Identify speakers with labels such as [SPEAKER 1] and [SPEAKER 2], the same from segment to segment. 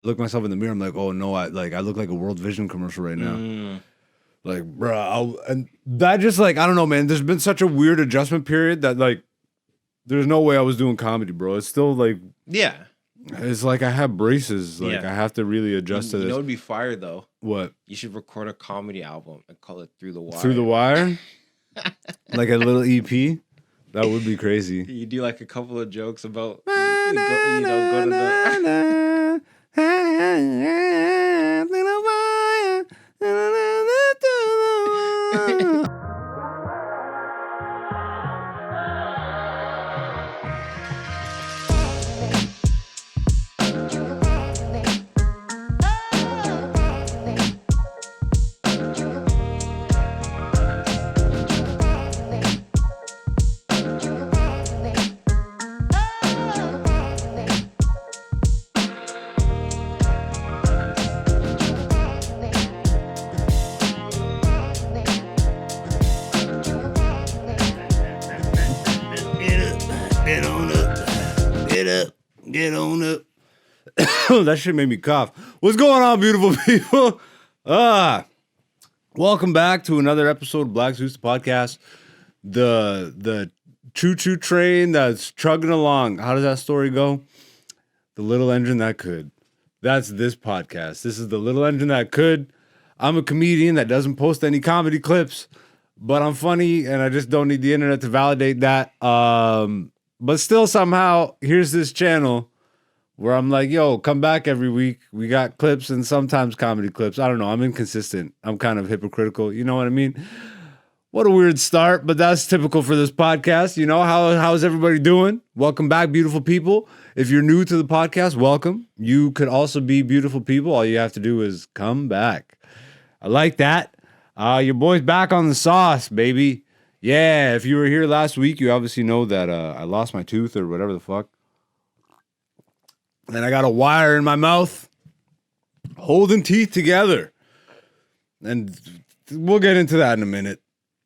[SPEAKER 1] look myself in the mirror. I'm like, oh no, I look like a World Vision commercial right now. Like, bro, and that just like, I don't know, man. There's been such a weird adjustment period that like, there's no way I was doing comedy, bro. It's still like,
[SPEAKER 2] yeah,
[SPEAKER 1] it's like I have braces. Like I have to really adjust to this.
[SPEAKER 2] You know, it'd be fire though.
[SPEAKER 1] What?
[SPEAKER 2] You should record a comedy album and call it Through the Wire.
[SPEAKER 1] Through the Wire, like a little EP. That would be crazy.
[SPEAKER 2] You do like a couple of jokes about, go to the.
[SPEAKER 1] Get on up. That shit made me cough. What's going on, beautiful people? Welcome back to another episode of Black Zeus podcast. The choo-choo train that's chugging along. How does that story go? The little engine that could. That's this podcast. This is the little engine that could. I'm a comedian that doesn't post any comedy clips, but I'm funny and I just don't need the internet to validate that. But still, somehow, here's this channel where I'm like, yo, come back every week. We got clips and sometimes comedy clips. I don't know. I'm inconsistent. I'm kind of hypocritical. You know what I mean? What a weird start, but that's typical for this podcast. You know, how's everybody doing? Welcome back, beautiful people. If you're new to the podcast, welcome. You could also be beautiful people. All you have to do is come back. I like that. Your boy's back on the sauce, baby. Yeah, if you were here last week, you obviously know that I lost my tooth or whatever the fuck. And I got a wire in my mouth holding teeth together. And we'll get into that in a minute.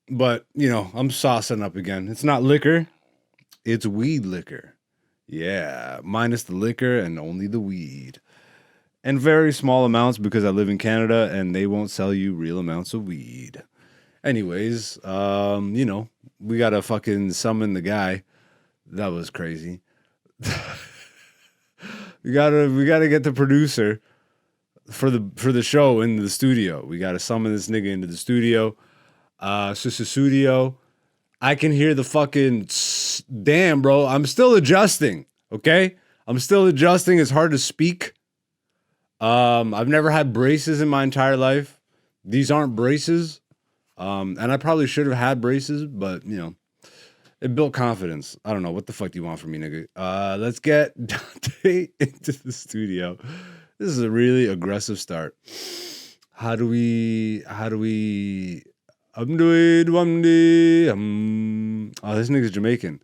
[SPEAKER 1] But, you know, I'm saucing up again. It's not liquor. It's weed liquor. Yeah, minus the liquor and only the weed. And very small amounts because I live in Canada and they won't sell you real amounts of weed. Anyways, you know, we gotta fucking summon the guy. That was crazy. we gotta get the producer for the show into the studio. We gotta summon this nigga into the studio. Studio. I can hear the fucking damn, bro. I'm still adjusting. Okay, I'm still adjusting. It's hard to speak. I've never had braces in my entire life. These aren't braces. And I probably should have had braces, but, you know, it built confidence. I don't know. What the fuck do you want from me, nigga? Let's get Dante into the studio. This is a really aggressive start. How do we... Oh, this nigga's Jamaican.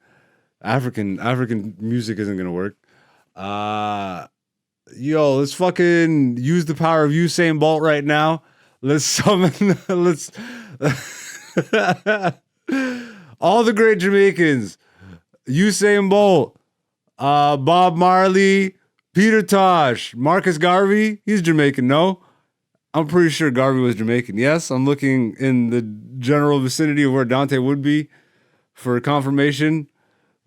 [SPEAKER 1] African music isn't gonna work. Yo, let's fucking use the power of Usain Bolt right now. Let's summon... all the great Jamaicans, Usain Bolt, Bob Marley, Peter Tosh, Marcus Garvey. He's Jamaican, no? I'm pretty sure Garvey was Jamaican. Yes, I'm looking in the general vicinity of where Dante would be for confirmation,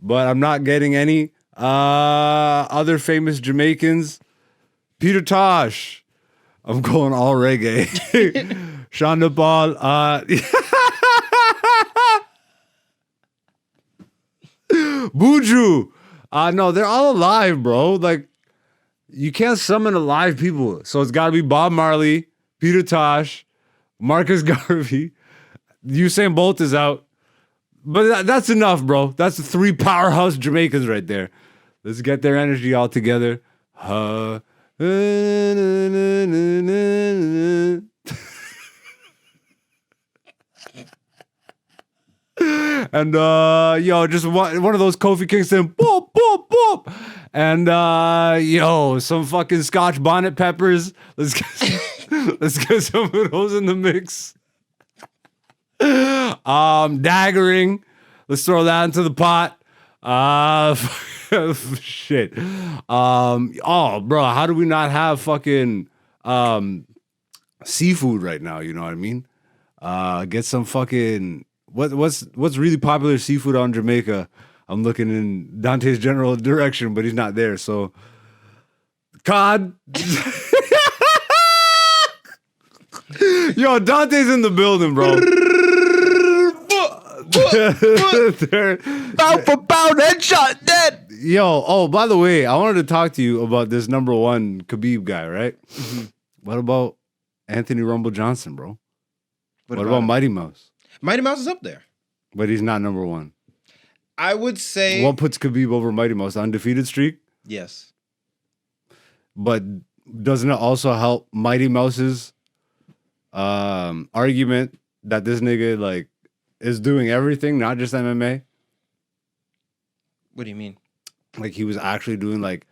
[SPEAKER 1] but I'm not getting any. Other famous Jamaicans, Peter Tosh. I'm going all reggae. Shonda Paul. Buju. No, they're all alive, bro. Like, you can't summon alive people. So it's got to be Bob Marley, Peter Tosh, Marcus Garvey. Usain Bolt is out. But that's enough, bro. That's the 3 powerhouse Jamaicans right there. Let's get their energy all together. And yo, just one of those Kofi Kingston, boop, boop, boop. And yo, some fucking Scotch bonnet peppers. Let's get some of those in the mix. Daggering. Let's throw that into the pot. Shit. Oh, bro, how do we not have fucking seafood right now? You know what I mean? Get some fucking what's really popular seafood on Jamaica? I'm looking in Dante's general direction, but he's not there. So, cod. Yo, Dante's in the building, bro.
[SPEAKER 2] Pound for pound, headshot, dead.
[SPEAKER 1] Yo, oh, by the way, I wanted to talk to you about this number one Khabib guy, right?
[SPEAKER 2] Mm-hmm.
[SPEAKER 1] What about Anthony Rumble Johnson, bro? What about
[SPEAKER 2] him?
[SPEAKER 1] Mighty Mouse?
[SPEAKER 2] Mighty Mouse is up there.
[SPEAKER 1] But he's not number one.
[SPEAKER 2] I would say.
[SPEAKER 1] What puts Khabib over Mighty Mouse? The undefeated streak?
[SPEAKER 2] Yes.
[SPEAKER 1] But doesn't it also help Mighty Mouse's argument that this nigga like is doing everything, not just MMA?
[SPEAKER 2] What do you mean?
[SPEAKER 1] Like he was actually doing like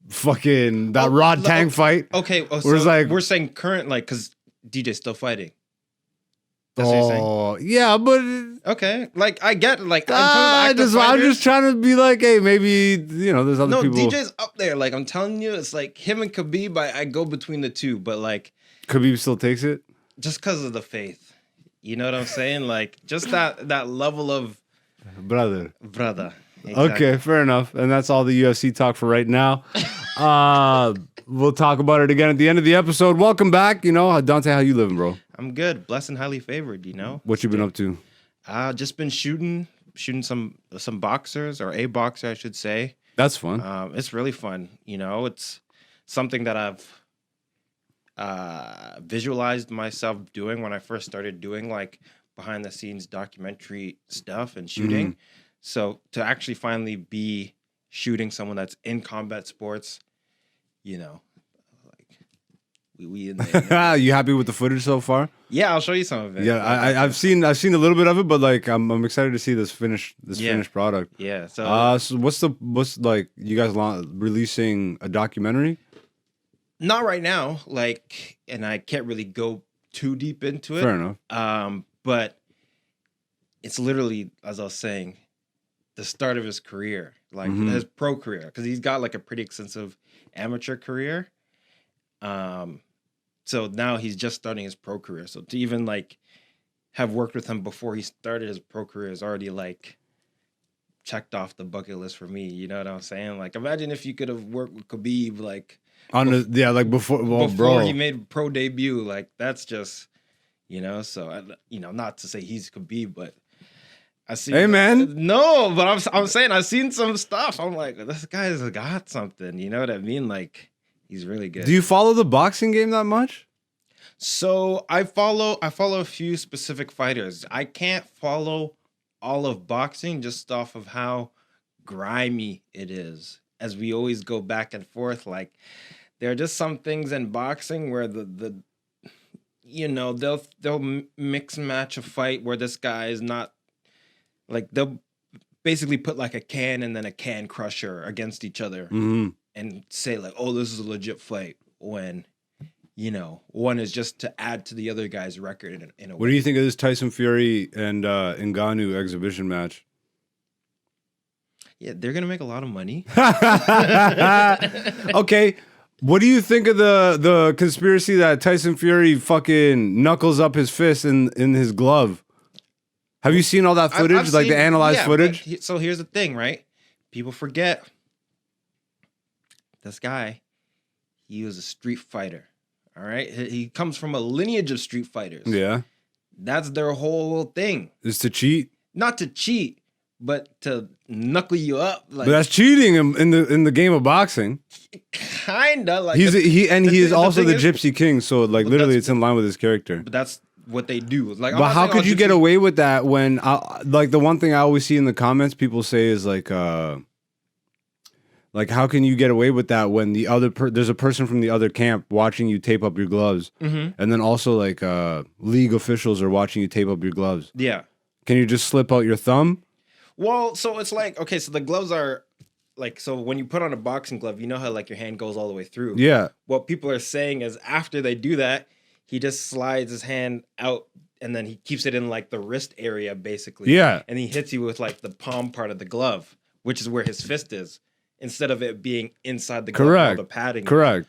[SPEAKER 1] fucking that Rod Tang fight.
[SPEAKER 2] Okay, so
[SPEAKER 1] like,
[SPEAKER 2] we're saying current, like, because DJ's still fighting. That's what you're saying?
[SPEAKER 1] Oh, yeah, but
[SPEAKER 2] Okay, like I get like
[SPEAKER 1] I'm just trying to be like, hey, maybe you know, there's other people.
[SPEAKER 2] No, DJ's up there. Like I'm telling you, it's like him and Khabib. I go between the two, but like
[SPEAKER 1] Khabib still takes it
[SPEAKER 2] just because of the faith. You know what I'm saying? Like just that level of
[SPEAKER 1] brother.
[SPEAKER 2] Exactly.
[SPEAKER 1] Okay, fair enough. And that's all the UFC talk for right now. We'll talk about it again at the end of the episode. Welcome back. You know, Dante, how you living, bro?
[SPEAKER 2] I'm good, blessed and highly favored. You know,
[SPEAKER 1] what you been up to?
[SPEAKER 2] Just been shooting some boxers, or a boxer, I should say.
[SPEAKER 1] That's fun.
[SPEAKER 2] It's really fun. You know, it's something that I've visualized myself doing when I first started doing like behind the scenes documentary stuff and shooting.
[SPEAKER 1] Mm-hmm.
[SPEAKER 2] So to actually finally be shooting someone that's in combat sports, you know, like we in there.
[SPEAKER 1] You happy with the footage so far?
[SPEAKER 2] Yeah, I'll show you some of it.
[SPEAKER 1] Yeah, I've seen a little bit of it, but like I'm excited to see this finished product.
[SPEAKER 2] Yeah. So
[SPEAKER 1] so what's like you guys releasing a documentary?
[SPEAKER 2] not right now, like, and I can't really go too deep into it.
[SPEAKER 1] Fair enough.
[SPEAKER 2] But it's literally, as I was saying, the start of his career, like his pro career, because he's got like a pretty extensive amateur career. So now he's just starting his pro career. So to even like have worked with him before he started his pro career is already like checked off the bucket list for me. You know what I'm saying? Like imagine if you could have worked with Khabib like before he made pro debut. Like that's just, you know. So not to say he's Khabib, but I see.
[SPEAKER 1] Hey man,
[SPEAKER 2] no, but I'm saying I've seen some stuff. I'm like, this guy's got something. You know what I mean? Like he's really good.
[SPEAKER 1] Do you follow the boxing game that much?
[SPEAKER 2] So I follow a few specific fighters. I can't follow all of boxing just off of how grimy it is. As we always go back and forth, like there are just some things in boxing where the you know, they'll mix and match a fight where this guy is not, like they'll basically put like a can and then a can crusher against each other and say like, oh, this is a legit fight, when, you know, one is just to add to the other guy's record in a way.
[SPEAKER 1] What do you think of this Tyson Fury and Ngannou exhibition match?
[SPEAKER 2] Yeah, they're gonna make a lot of money.
[SPEAKER 1] Okay, what do you think of the conspiracy that Tyson Fury fucking knuckles up his fist in his glove? Have you seen all that footage,
[SPEAKER 2] I've
[SPEAKER 1] like
[SPEAKER 2] seen,
[SPEAKER 1] the analyzed footage?
[SPEAKER 2] So here's the thing, right? People forget this guy. He was a street fighter. All right, he comes from a lineage of street fighters.
[SPEAKER 1] Yeah,
[SPEAKER 2] that's their whole thing.
[SPEAKER 1] Is to cheat,
[SPEAKER 2] not to cheat, but to knuckle you up. Like,
[SPEAKER 1] but that's cheating in the game of boxing.
[SPEAKER 2] Kinda like
[SPEAKER 1] he is also the Gypsy King. So like literally, it's in line with his character.
[SPEAKER 2] But that's what they do. Like,
[SPEAKER 1] but how could you get away with that when like the one thing I always see in the comments people say is like how can you get away with that when the other there's a person from the other camp watching you tape up your gloves, and then also like league officials are watching you tape up your gloves.
[SPEAKER 2] Yeah,
[SPEAKER 1] can you just slip out your thumb?
[SPEAKER 2] Well, so it's like, okay, so the gloves are like, so when you put on a boxing glove, you know how like your hand goes all the way through.
[SPEAKER 1] Yeah.
[SPEAKER 2] What people are saying is after they do that, he just slides his hand out and then he keeps it in like the wrist area basically.
[SPEAKER 1] Yeah.
[SPEAKER 2] And he hits you with like the palm part of the glove, which is where his fist is. instead of it being inside the glove, all the padding.
[SPEAKER 1] Correct.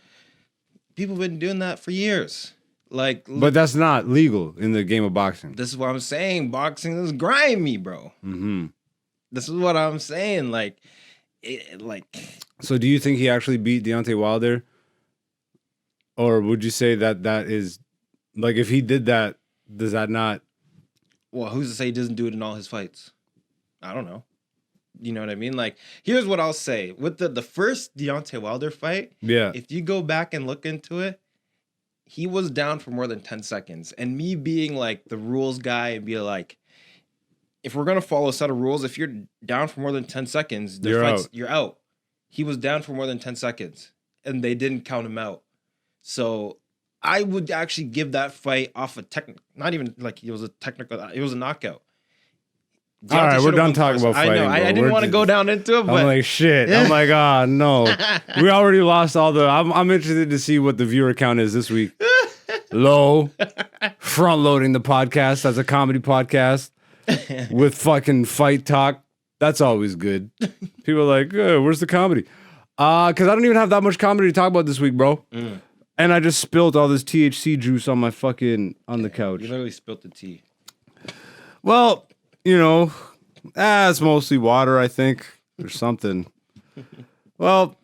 [SPEAKER 2] People have been doing that for years. Like,
[SPEAKER 1] but that's not legal in the game of boxing.
[SPEAKER 2] This is what I'm saying. Boxing is grimy, bro.
[SPEAKER 1] Mm-hmm.
[SPEAKER 2] This is what I'm saying. Like.
[SPEAKER 1] So do you think he actually beat Deontay Wilder? Or would you say that is, like, if he did that, does that not?
[SPEAKER 2] Well, who's to say he doesn't do it in all his fights? I don't know. You know what I mean? Like, here's what I'll say. With the first Deontay Wilder fight, if you go back and look into it, he was down for more than 10 seconds. And me being, like, the rules guy and be like, if we're going to follow a set of rules, if you're down for more than 10 seconds, you're out. He was down for more than 10 seconds, and they didn't count him out. So I would actually give that fight off a not even like it was a technical, it was a knockout.
[SPEAKER 1] Deontay, all right, we're done talking about fighting. I know.
[SPEAKER 2] I didn't want to go down into it, but
[SPEAKER 1] I'm like, shit. I'm like, ah, no. We already lost all the. I'm interested to see what the viewer count is this week. Low. Front loading the podcast as a comedy podcast with fucking fight talk. That's always good. People are like, where's the comedy? Because I don't even have that much comedy to talk about this week, bro. And I just spilled all this THC juice on my fucking, on the couch.
[SPEAKER 2] You literally spilled the tea.
[SPEAKER 1] Well, you know, it's mostly water, I think, or something. Well,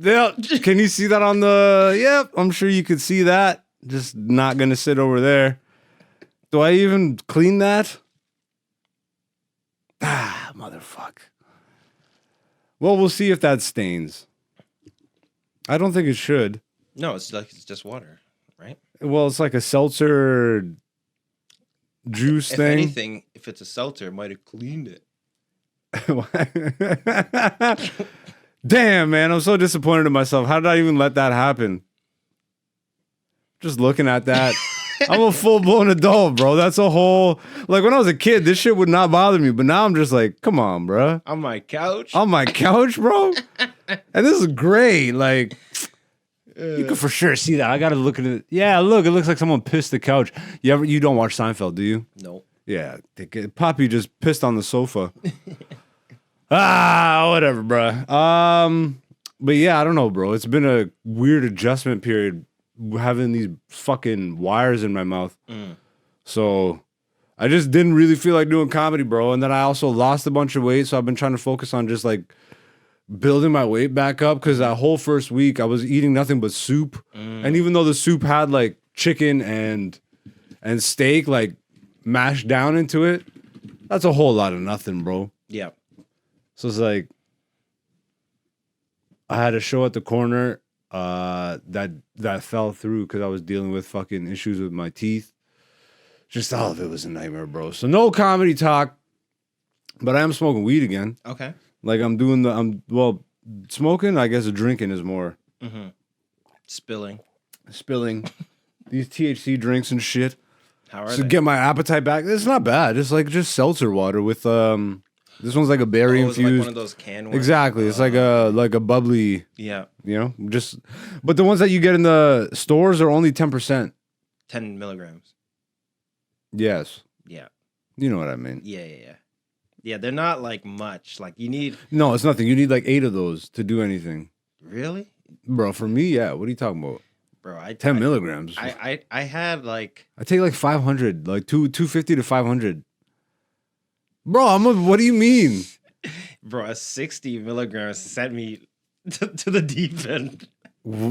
[SPEAKER 1] can you see that on the, yep, I'm sure you could see that. Just not going to sit over there. Do I even clean that? Ah, motherfuck. Well, we'll see if that stains. I don't think it should.
[SPEAKER 2] No, it's just water, right?
[SPEAKER 1] Well, it's like a seltzer juice thing.
[SPEAKER 2] If anything, if it's a seltzer, it might have cleaned it.
[SPEAKER 1] Damn, man, I'm so disappointed in myself. How did I even let that happen? Just looking at that. I'm a full-blown adult, bro. That's a whole... Like, when I was a kid, this shit would not bother me. But now I'm just like, come on, bro.
[SPEAKER 2] On my couch?
[SPEAKER 1] On my couch, bro? And this is great. Like, you can for sure see that. I got to look at it. Yeah, look. It looks like someone pissed the couch. You don't watch Seinfeld, do you?
[SPEAKER 2] No.
[SPEAKER 1] Yeah. Poppy just pissed on the sofa. Whatever, bro. But yeah, I don't know, bro. It's been a weird adjustment period having these fucking wires in my mouth. So I just didn't really feel like doing comedy, bro. And then I also lost a bunch of weight. So I've been trying to focus on just like building my weight back up. Cause that whole first week I was eating nothing but soup. And even though the soup had like chicken and steak like mashed down into it, that's a whole lot of nothing, bro.
[SPEAKER 2] Yeah.
[SPEAKER 1] So it's like I had a show at the corner that fell through because I was dealing with fucking issues with my teeth. Just all of it was a nightmare, bro. So no comedy talk, but I am smoking weed again.
[SPEAKER 2] Okay.
[SPEAKER 1] Like I'm smoking, I guess drinking is more.
[SPEAKER 2] Spilling. These
[SPEAKER 1] THC drinks and shit.
[SPEAKER 2] How are
[SPEAKER 1] they?
[SPEAKER 2] To
[SPEAKER 1] get my appetite back. It's not bad. It's like just seltzer water with this one's like a berry infused. Like
[SPEAKER 2] one of those canned ones.
[SPEAKER 1] Exactly. It's like a bubbly.
[SPEAKER 2] Yeah.
[SPEAKER 1] You know, but the ones that you get in the stores are only 10%.
[SPEAKER 2] 10 milligrams.
[SPEAKER 1] Yes.
[SPEAKER 2] Yeah.
[SPEAKER 1] You know what I mean.
[SPEAKER 2] Yeah. Yeah, they're not like much. Like you need.
[SPEAKER 1] No, it's nothing. You need like 8 of those to do anything.
[SPEAKER 2] Really?
[SPEAKER 1] Bro, for me, yeah. What are you talking about?
[SPEAKER 2] Bro,
[SPEAKER 1] 10 milligrams.
[SPEAKER 2] I had like.
[SPEAKER 1] I take like 500, like 250 to 500. Bro, what do you mean?
[SPEAKER 2] Bro, a 60 milligrams sent me to the deep end.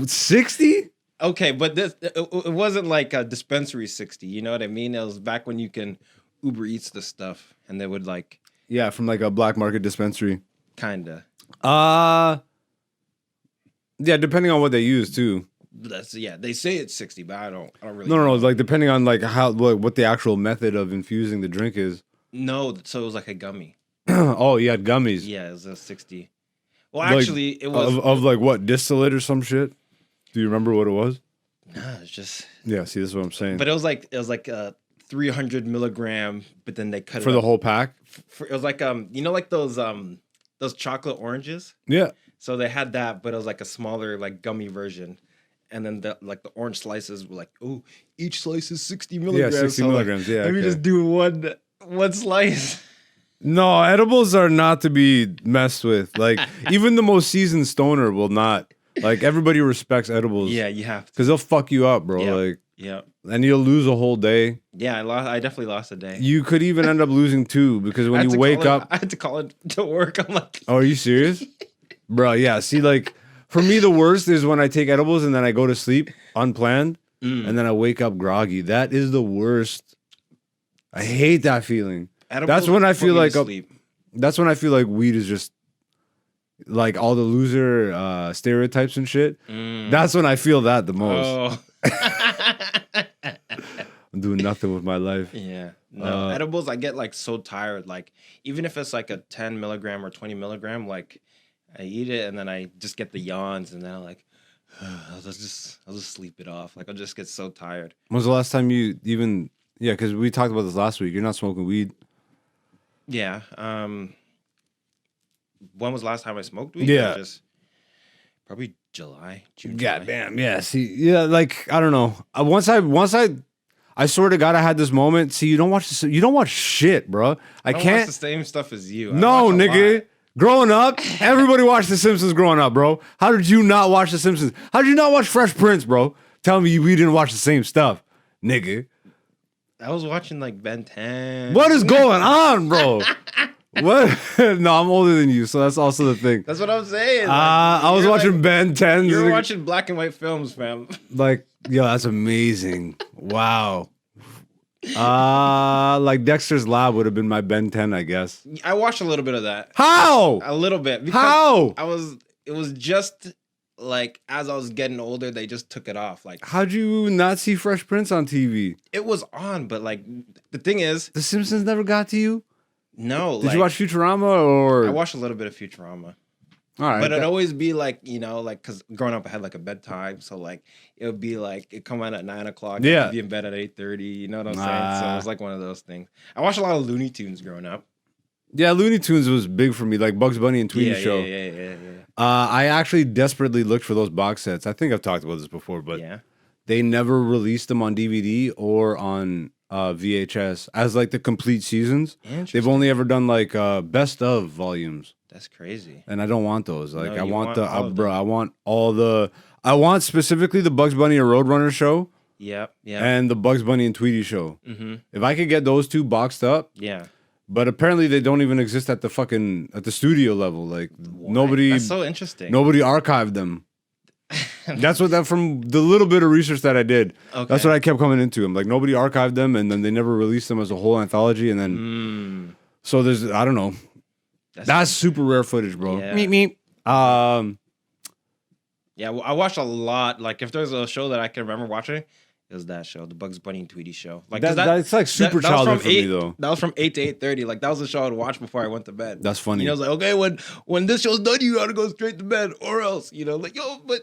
[SPEAKER 1] 60?
[SPEAKER 2] Okay, but it wasn't like a dispensary 60. You know what I mean? It was back when you can Uber Eats the stuff, and they would like.
[SPEAKER 1] Yeah, from like a black market dispensary.
[SPEAKER 2] Kinda.
[SPEAKER 1] Yeah, depending on what they use too.
[SPEAKER 2] They say it's 60, but I don't really.
[SPEAKER 1] No, like depending on like what the actual method of infusing the drink is.
[SPEAKER 2] No, so it was like a gummy.
[SPEAKER 1] Oh, you had gummies.
[SPEAKER 2] Yeah, it was a 60. Well, actually, it was
[SPEAKER 1] of like what, distillate or some shit. Do you remember what it was?
[SPEAKER 2] Nah, it's just.
[SPEAKER 1] Yeah, see, this is what I'm saying.
[SPEAKER 2] But it was like 300 milligram, but then they cut it
[SPEAKER 1] for the whole pack.
[SPEAKER 2] It was like like those chocolate oranges.
[SPEAKER 1] Yeah.
[SPEAKER 2] So they had that, but it was like a smaller like gummy version. And then the orange slices were like, oh, each slice is 60 milligrams.
[SPEAKER 1] Yeah, 60 milligrams. Yeah.
[SPEAKER 2] Let me just do one slice.
[SPEAKER 1] No, edibles are not to be messed with. Like, even the most seasoned stoner will not. Like, everybody respects edibles.
[SPEAKER 2] Yeah, you have to.
[SPEAKER 1] Because they'll fuck you up, bro.
[SPEAKER 2] Yeah.
[SPEAKER 1] Like,
[SPEAKER 2] Yeah.
[SPEAKER 1] and you'll lose a whole day.
[SPEAKER 2] Yeah, I definitely lost a day.
[SPEAKER 1] You could even end up losing 2 because when you wake up.
[SPEAKER 2] I had to call it to work. I'm like,
[SPEAKER 1] oh, are you serious? Bro, yeah. See, like, for me, the worst is when I take edibles and then I go to sleep unplanned and then I wake up groggy. That is the worst. I hate that feeling.
[SPEAKER 2] edibles
[SPEAKER 1] That's when I
[SPEAKER 2] put
[SPEAKER 1] feel
[SPEAKER 2] me
[SPEAKER 1] like
[SPEAKER 2] to sleep.
[SPEAKER 1] That's when I feel like weed is just like all the loser stereotypes and shit. That's when I feel that the most.
[SPEAKER 2] Oh.
[SPEAKER 1] I'm doing nothing with my life.
[SPEAKER 2] Yeah. No, edibles, I get like so tired. Like, even if it's like a 10 milligram or 20 milligram, like I eat it and then I just get the yawns and then I'm like, I'll just sleep it off. Like, I'll just get so tired.
[SPEAKER 1] When's the last time you even, yeah, because we talked about this last week. You're not smoking weed.
[SPEAKER 2] Yeah. When was the last time I smoked weed?
[SPEAKER 1] Yeah.
[SPEAKER 2] Just probably July, June.
[SPEAKER 1] God
[SPEAKER 2] July.
[SPEAKER 1] damn. Yeah. See, yeah, like, I don't know. Once I swear to God, I had this moment. See, you don't watch shit, bro. I
[SPEAKER 2] don't
[SPEAKER 1] can't.
[SPEAKER 2] watch the same stuff as you. I
[SPEAKER 1] No,
[SPEAKER 2] watch a
[SPEAKER 1] nigga.
[SPEAKER 2] lot.
[SPEAKER 1] Growing up, everybody watched The Simpsons growing up, bro. How did you not watch The Simpsons? How did you not watch Fresh Prince, bro? Tell me we didn't watch the same stuff, nigga.
[SPEAKER 2] I was watching like Ben 10.
[SPEAKER 1] What is going on, bro? What? No, I'm older than you, so that's also the thing.
[SPEAKER 2] That's what I'm saying. Like,
[SPEAKER 1] I was
[SPEAKER 2] you're
[SPEAKER 1] watching
[SPEAKER 2] like,
[SPEAKER 1] Ben 10.
[SPEAKER 2] You're watching black and white films, fam.
[SPEAKER 1] Like, yo, that's amazing. Wow. Like Dexter's Lab would have been my Ben 10, I guess.
[SPEAKER 2] I watched a little bit of that.
[SPEAKER 1] How?
[SPEAKER 2] A little bit.
[SPEAKER 1] How?
[SPEAKER 2] It was just like as I was getting older, they just took it off. Like,
[SPEAKER 1] How'd you not see Fresh Prince on TV?
[SPEAKER 2] it was on, but like the thing is,
[SPEAKER 1] The Simpsons never got to you?
[SPEAKER 2] no.
[SPEAKER 1] Did you watch Futurama or?
[SPEAKER 2] I watched a little bit of Futurama.
[SPEAKER 1] All right.
[SPEAKER 2] But it'd always be like, like, because growing up, I had like a bedtime. So, like, it would be like, it'd come out at 9 o'clock.
[SPEAKER 1] Yeah.
[SPEAKER 2] I'd be in bed at 8:30. You know what I'm saying? So, it was like one of those things. I watched a lot of Looney Tunes growing up.
[SPEAKER 1] Yeah, Looney Tunes was big for me, like Bugs Bunny and Tweety Show.
[SPEAKER 2] Yeah.
[SPEAKER 1] I actually desperately looked for those box sets. I think I've talked about this before, but
[SPEAKER 2] Yeah.
[SPEAKER 1] they never released them on DVD or on VHS as like the complete seasons. They've only ever done like best of volumes.
[SPEAKER 2] That's crazy.
[SPEAKER 1] And I don't want those. Like,
[SPEAKER 2] No,
[SPEAKER 1] I
[SPEAKER 2] you
[SPEAKER 1] want
[SPEAKER 2] want
[SPEAKER 1] the
[SPEAKER 2] all of
[SPEAKER 1] bro.
[SPEAKER 2] them.
[SPEAKER 1] I want specifically the Bugs Bunny and Roadrunner show
[SPEAKER 2] Yep.
[SPEAKER 1] and the Bugs Bunny and Tweety show.
[SPEAKER 2] Mm-hmm.
[SPEAKER 1] If I could get those two boxed up,
[SPEAKER 2] Yeah.
[SPEAKER 1] but apparently they don't even exist at the studio level. Like nobody,
[SPEAKER 2] That's so interesting.
[SPEAKER 1] nobody archived them. From the little bit of research that I did.
[SPEAKER 2] Okay.
[SPEAKER 1] That's what I kept coming into. I'm like, nobody archived them, and then they never released them as a whole anthology. And then so there's, I don't know. That's super rare footage, bro.
[SPEAKER 2] Yeah.
[SPEAKER 1] Meep meep.
[SPEAKER 2] Yeah, well, I watched a lot. Like, if there's a show that I can remember watching, it was that show, the Bugs Bunny and Tweety show. Like, 'cause
[SPEAKER 1] That's like super
[SPEAKER 2] that was
[SPEAKER 1] childhood
[SPEAKER 2] from
[SPEAKER 1] for me, though.
[SPEAKER 2] That was from 8 to 8:30. Like, that was the show I'd watch before I went to bed.
[SPEAKER 1] That's funny.
[SPEAKER 2] You know, it's like, okay, when this show's done, you gotta go straight to bed, or else, like, yo, but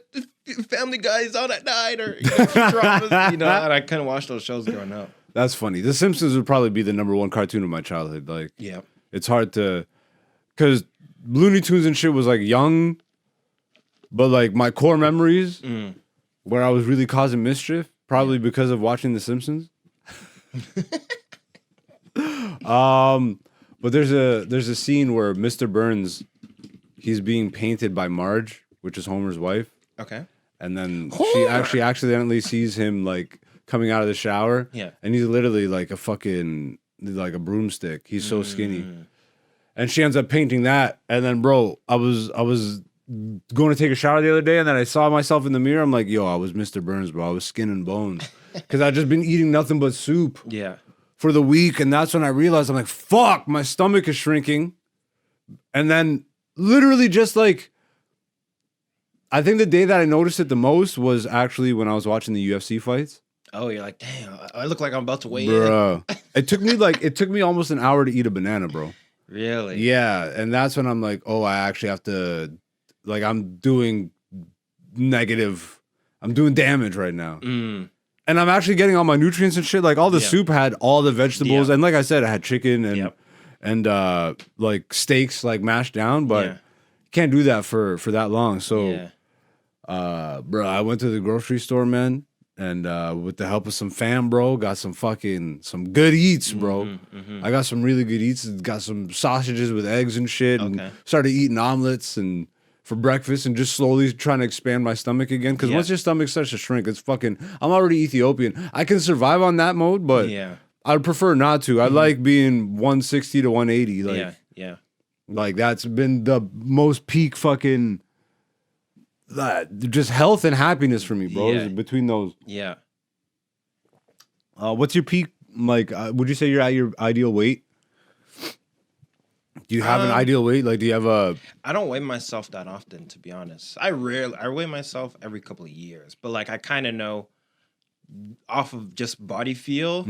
[SPEAKER 2] Family Guy's on at night, or Futurama's, and I couldn't watch those shows growing up.
[SPEAKER 1] That's funny. The Simpsons would probably be the #1 cartoon of my childhood. Like,
[SPEAKER 2] Yeah.
[SPEAKER 1] it's hard to, because Looney Tunes and shit was like young, but like my core memories where I was really causing mischief, probably because of watching The Simpsons. But there's a scene where Mr. Burns, he's being painted by Marge, which is Homer's wife,
[SPEAKER 2] Okay.
[SPEAKER 1] and then she actually accidentally sees him like coming out of the shower.
[SPEAKER 2] Yeah.
[SPEAKER 1] And he's literally like a fucking, like a broomstick. He's so skinny. And she ends up painting that. And then, bro, I was going to take a shower the other day, and then I saw myself in the mirror. I'm like, yo, I was Mr. Burns, bro. I was skin and bones. Because I'd just been eating nothing but soup
[SPEAKER 2] Yeah.
[SPEAKER 1] for the week. And that's when I realized, I'm like, fuck, my stomach is shrinking. And then literally just like, I think the day that I noticed it the most was actually when I was watching the UFC fights.
[SPEAKER 2] Oh, you're like, damn, I look like I'm about to weigh in.
[SPEAKER 1] Bro, it took me almost an hour to eat a banana, bro.
[SPEAKER 2] Really?
[SPEAKER 1] Yeah, and that's when I'm like, oh, I actually have to, like, I'm doing damage right now. And I'm actually getting all my nutrients and shit. Like, all the soup had all the vegetables, and like I said, I had chicken and like steaks like mashed down, but you can't do that for that long. So, bro, I went to the grocery store, man. And with the help of some fam, bro, got some good eats, bro. I got some really good eats. Got some sausages with eggs and shit, and started eating omelets and for breakfast, and just slowly trying to expand my stomach again. Because once your stomach starts to shrink, it's fucking. I'm already Ethiopian. I can survive on that mode, but I'd prefer not to. I like being 160 to 180. Like, like that's been the most peak fucking. Just health and happiness for me, bro. Between those. What's your peak? Like, would you say you're at your ideal weight? Do you have an ideal weight? Like, do you have a?
[SPEAKER 2] I don't weigh myself that often, to be honest. I weigh myself every couple of years, but like I kind of know off of just body feel,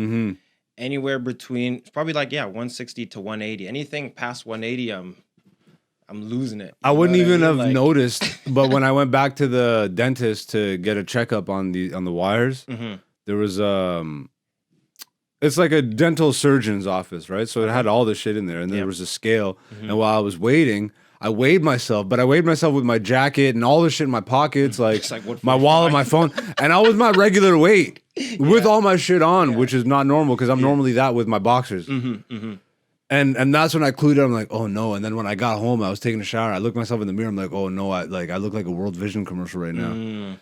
[SPEAKER 2] anywhere between probably like 160 to 180. Anything past 180, I'm losing it.
[SPEAKER 1] I wouldn't even have noticed, but when I went back to the dentist to get a checkup on the wires, there was it's like a dental surgeon's office, right? So it had all the shit in there, and there was a scale. And while I was waiting, I weighed myself, but I weighed myself with my jacket and all the shit in my pockets, like my wallet, my phone, and I was my regular weight with all my shit on, which is not normal because I'm normally that with my boxers. And that's when I clued in. I'm like, oh no. And then when I got home, I was taking a shower. I looked myself in the mirror. I'm like, oh no, I look like a World Vision commercial right now.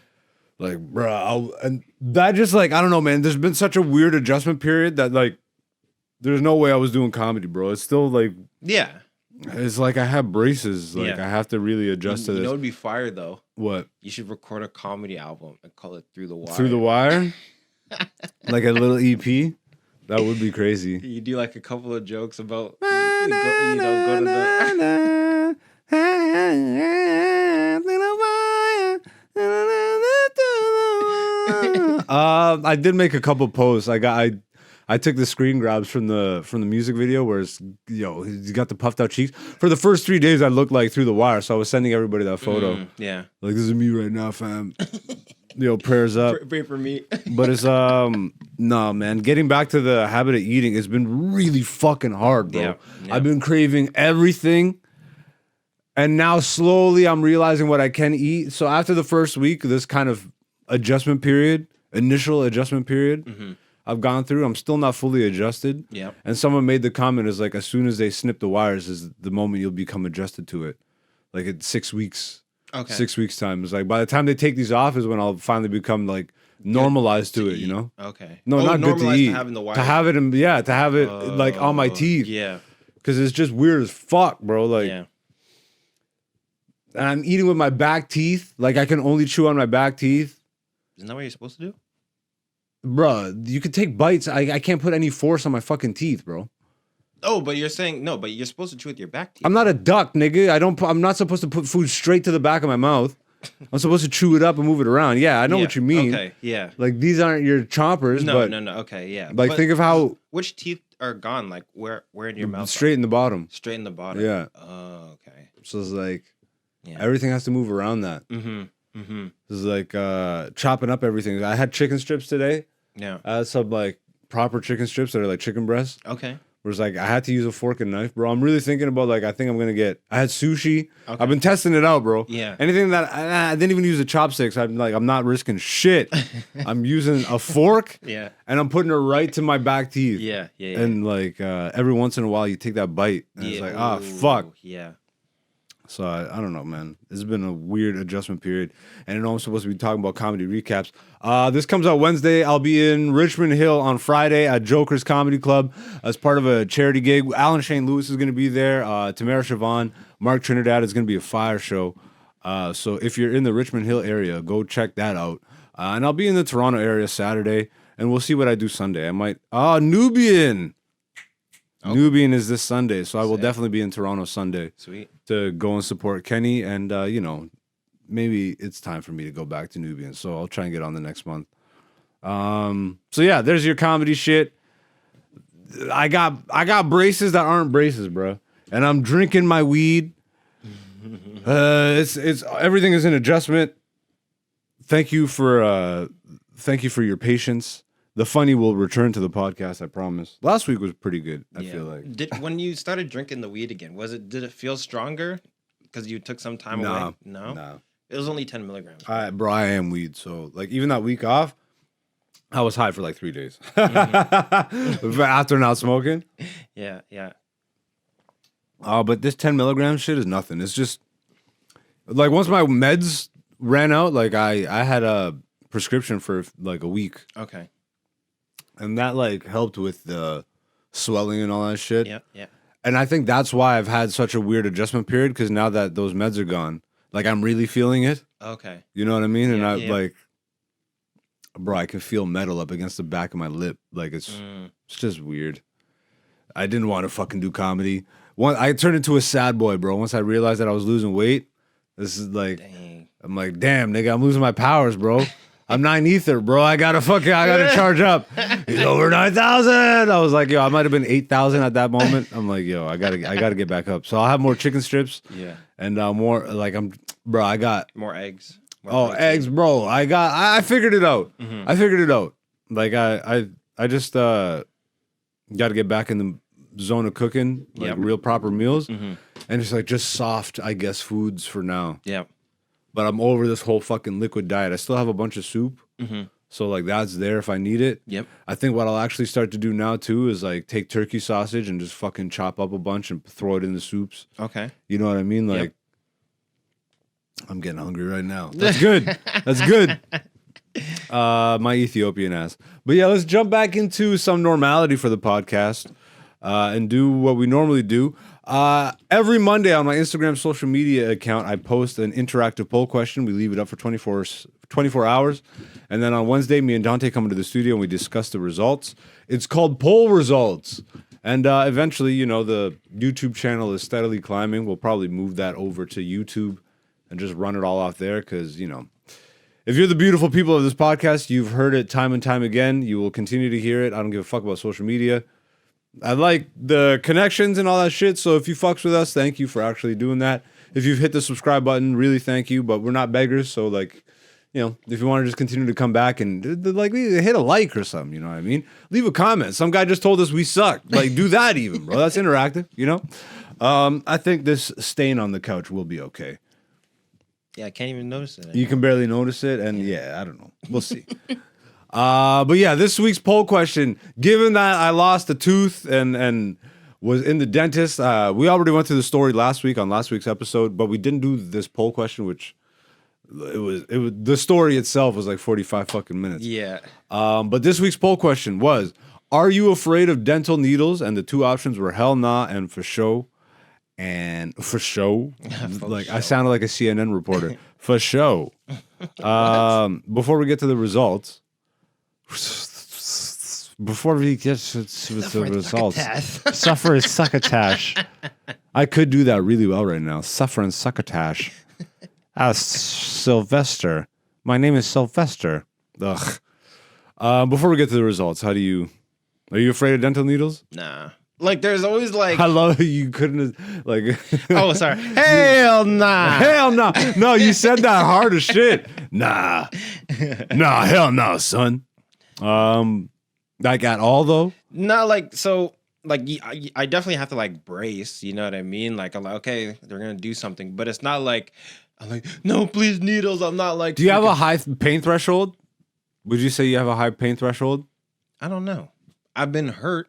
[SPEAKER 1] Like, bro, and that just like, I don't know, man. There's been such a weird adjustment period that like, there's no way I was doing comedy, bro. It's still like, it's like I have braces. Like I have to really adjust to this.
[SPEAKER 2] You know, it'd be fire though.
[SPEAKER 1] What?
[SPEAKER 2] You should record a comedy album and call it Through the Wire.
[SPEAKER 1] Through the Wire? Like a little EP? That would be crazy.
[SPEAKER 2] You do like a couple of jokes about, go to the...
[SPEAKER 1] I did make a couple posts. I took the screen grabs from the music video where it's, he's got the puffed out cheeks. For the first 3 days, I looked like Through the Wire, so I was sending everybody that photo.
[SPEAKER 2] Like,
[SPEAKER 1] this is me right now, fam. Prayers up.
[SPEAKER 2] Pray for me.
[SPEAKER 1] But it's no, man. Getting back to the habit of eating has been really fucking hard, bro. I've been craving everything. And now slowly I'm realizing what I can eat. So after the first week, this kind of initial adjustment period, I've gone through, I'm still not fully adjusted. And someone made the comment is like, as soon as they snip the wires is the moment you'll become adjusted to it. Like it's 6 weeks. 6 weeks time. It's like by the time they take these off is when I'll finally become like normalized to it, you know? No, not good to eat. To have it like on my teeth. Because it's just weird as fuck, bro. Like, and I'm eating with my back teeth. Like I can only chew on my back teeth.
[SPEAKER 2] Isn't that what you're supposed to do?
[SPEAKER 1] Bro, you could take bites. I can't put any force on my fucking teeth, bro.
[SPEAKER 2] Oh, but you're saying no, but you're supposed to chew with your back teeth.
[SPEAKER 1] I'm not a duck, nigga. I'm not supposed to put food straight to the back of my mouth. I'm supposed to chew it up and move it around. Yeah, I know what you mean. Like these aren't your chompers.
[SPEAKER 2] No.
[SPEAKER 1] Like
[SPEAKER 2] but
[SPEAKER 1] think of how
[SPEAKER 2] which teeth are gone. Like where in your mouth?
[SPEAKER 1] Straight in the bottom.
[SPEAKER 2] Straight in the bottom.
[SPEAKER 1] Yeah.
[SPEAKER 2] Oh, okay.
[SPEAKER 1] So it's like everything has to move around that. It's like chopping up everything. I had chicken strips today. I had some like proper chicken strips that are like chicken breasts. Where it's like I had to use a fork and knife, bro. I'm really thinking about like I think I'm gonna get. I had sushi. I've been testing it out, bro. Anything that I didn't even use the chopsticks. I'm not risking shit. I'm using a fork. And I'm putting it right to my back teeth. And like every once in a while you take that bite and it's like fuck. So I don't know, man. This has been a weird adjustment period. And I know I'm supposed to be talking about comedy recaps. This comes out Wednesday. I'll be in Richmond Hill on Friday at Joker's Comedy Club as part of a charity gig. Alan Shane Lewis is going to be there. Tamara Siobhan, Mark Trinidad is going to be a fire show. So if you're in the Richmond Hill area, go check that out. And I'll be in the Toronto area Saturday. And we'll see what I do Sunday. I might... Nubian! Nubian is this Sunday, so I will definitely be in Toronto Sunday.
[SPEAKER 2] Sweet.
[SPEAKER 1] To go and support Kenny, and maybe it's time for me to go back to Nubian, so I'll try and get on the next month. So yeah, there's your comedy shit. I got braces that aren't braces, bro, and I'm drinking my weed. It's everything is an adjustment. Thank you for your patience. The funny will return to the podcast, I promise. Last week was pretty good, I feel like.
[SPEAKER 2] When you started drinking the weed again, did it feel stronger? Because you took some time away? No. It was only 10 milligrams.
[SPEAKER 1] Bro, I am weed, so like even that week off, I was high for like 3 days after not smoking.
[SPEAKER 2] Yeah, yeah.
[SPEAKER 1] But this 10 milligram shit is nothing. It's just like once my meds ran out, like I had a prescription for like a week,
[SPEAKER 2] Okay.
[SPEAKER 1] and that like helped with the swelling and all that shit.
[SPEAKER 2] Yeah, yeah.
[SPEAKER 1] And I think that's why I've had such a weird adjustment period, because now that those meds are gone, like I'm really feeling it.
[SPEAKER 2] Okay.
[SPEAKER 1] You know what I mean? And
[SPEAKER 2] Yeah,
[SPEAKER 1] I
[SPEAKER 2] yeah.
[SPEAKER 1] like, bro, I can feel metal up against the back of my lip. Like it's just weird. I didn't want to fucking do comedy. I turned into a sad boy, bro. Once I realized that I was losing weight, this is like,
[SPEAKER 2] Dang.
[SPEAKER 1] I'm like, damn, nigga, I'm losing my powers, bro. I'm 9 ether, bro. I gotta charge up. He's over 9,000. I was like, yo, I might have been 8,000 at that moment. I'm like, yo, I gotta get back up. So I'll have more chicken strips.
[SPEAKER 2] Yeah.
[SPEAKER 1] And more like I got
[SPEAKER 2] More eggs. More protein.
[SPEAKER 1] eggs, bro. I figured it out. I figured it out. Like I just got to get back in the zone of cooking, like real proper meals, and it's like just soft, I guess, foods for now.
[SPEAKER 2] Yeah.
[SPEAKER 1] But I'm over this whole fucking liquid diet. I still have a bunch of soup. So like that's there if I need it.
[SPEAKER 2] Yep.
[SPEAKER 1] I think what I'll actually start to do now too is like take turkey sausage and just fucking chop up a bunch and throw it in the soups.
[SPEAKER 2] Okay.
[SPEAKER 1] You know what I mean? Like I'm getting hungry right now. That's good. That's good. My Ethiopian ass. But yeah, let's jump back into some normality for the podcast and do what we normally do. Every Monday on my Instagram social media account, I post an interactive poll question. We leave it up for 24 hours. And then on Wednesday, me and Dante come into the studio and we discuss the results. It's called Poll Results. And eventually, you know, the YouTube channel is steadily climbing. We'll probably move that over to YouTube and just run it all off there because, you know, if you're the beautiful people of this podcast, you've heard it time and time again. You will continue to hear it. I don't give a fuck about social media. I like the connections and all that shit. So if you fucks with us, thank you for actually doing that. If you've hit the subscribe button, really thank you. But we're not beggars. So like, you know, if you want to just continue to come back and like hit a like or something, you know what I mean? Leave a comment. Some guy just told us we suck. Like do that even, bro. That's interactive, you know? I think this stain on the couch will be okay.
[SPEAKER 2] Yeah, I can't even notice it.
[SPEAKER 1] You can barely notice it, and yeah, I don't know. We'll see. But yeah, this week's poll question, given that I lost a tooth and was in the dentist, we already went through the story last week on last week's episode, but we didn't do this poll question, which it was the story itself was like 45 fucking minutes.
[SPEAKER 2] Yeah.
[SPEAKER 1] But this week's poll question was, are you afraid of dental needles? And the two options were hell nah and for show. And for show, like I sounded like a CNN reporter. For show. Before we get to the results, before we get to the results, suffer is succotash. I could do that really well right now. Suffer and succotash. Sylvester. My name is Sylvester. Ugh. Before we get to the results, are you afraid of dental needles?
[SPEAKER 2] Nah. Like, there's always like...
[SPEAKER 1] I love you couldn't, like...
[SPEAKER 2] Oh, sorry. Hell nah.
[SPEAKER 1] Hell no. No, you said that hard as shit. Nah. Nah, hell no, son. Like at all, though?
[SPEAKER 2] No, like, so... Like, I definitely have to, like, brace, you know what I mean? Like, I'm like, okay, they're going to do something. But it's not like... I'm like, no, please, needles. I'm not like...
[SPEAKER 1] Do you have a high pain threshold? Would you say you have a high pain threshold?
[SPEAKER 2] I don't know. I've been hurt.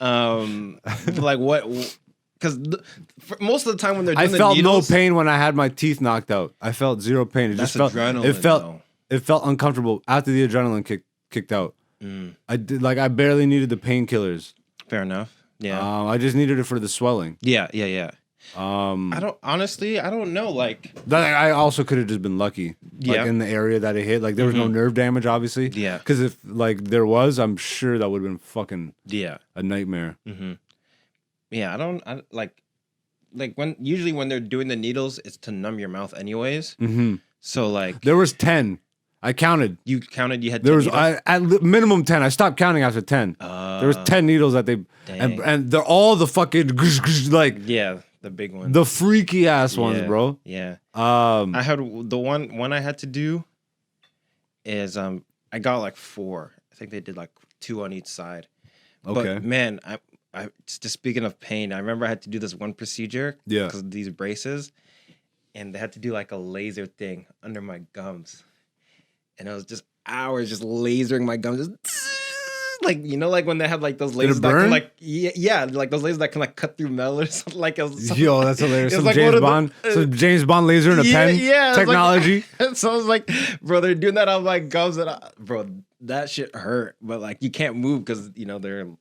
[SPEAKER 2] Like what? Because most of the time when they're doing
[SPEAKER 1] I felt
[SPEAKER 2] the needles,
[SPEAKER 1] no pain when I had my teeth knocked out. I felt zero pain. It just felt
[SPEAKER 2] adrenaline,
[SPEAKER 1] it felt uncomfortable after the adrenaline kicked out. I barely needed the painkillers.
[SPEAKER 2] Fair enough. Yeah.
[SPEAKER 1] I just needed it for the swelling.
[SPEAKER 2] Yeah. I don't know. Like
[SPEAKER 1] I also could have just been lucky. Like
[SPEAKER 2] Yeah.
[SPEAKER 1] in the area that it hit. Like there was no nerve damage, obviously.
[SPEAKER 2] Yeah.
[SPEAKER 1] Because if like there was, I'm sure that would have been fucking a nightmare.
[SPEAKER 2] Yeah. I like when usually when they're doing the needles, it's to numb your mouth anyways. So like
[SPEAKER 1] There was 10. I counted.
[SPEAKER 2] you counted. You had 10
[SPEAKER 1] There was
[SPEAKER 2] needles?
[SPEAKER 1] at minimum 10. I stopped counting after 10. There was 10 needles that they and they're all the fucking like
[SPEAKER 2] yeah, the big one,
[SPEAKER 1] the freaky ass ones, bro.
[SPEAKER 2] Yeah.
[SPEAKER 1] I
[SPEAKER 2] had the one I had to do is I got like 4. I think they did like 2 on each side.
[SPEAKER 1] Okay.
[SPEAKER 2] But man, I just speaking of pain, I remember I had to do this one procedure because of these braces, and they had to do like a laser thing under my gums. and it was just hours just lasering my gums, just like, you know, like when they have like those lasers that can like like those lasers that can like cut through metal or something. Like it was
[SPEAKER 1] yo, that's hilarious. Some
[SPEAKER 2] like
[SPEAKER 1] some James Bond laser in a pen technology.
[SPEAKER 2] Like, so I was like, bro, they're doing that on my gums, and bro, that shit hurt. But like you can't move because you know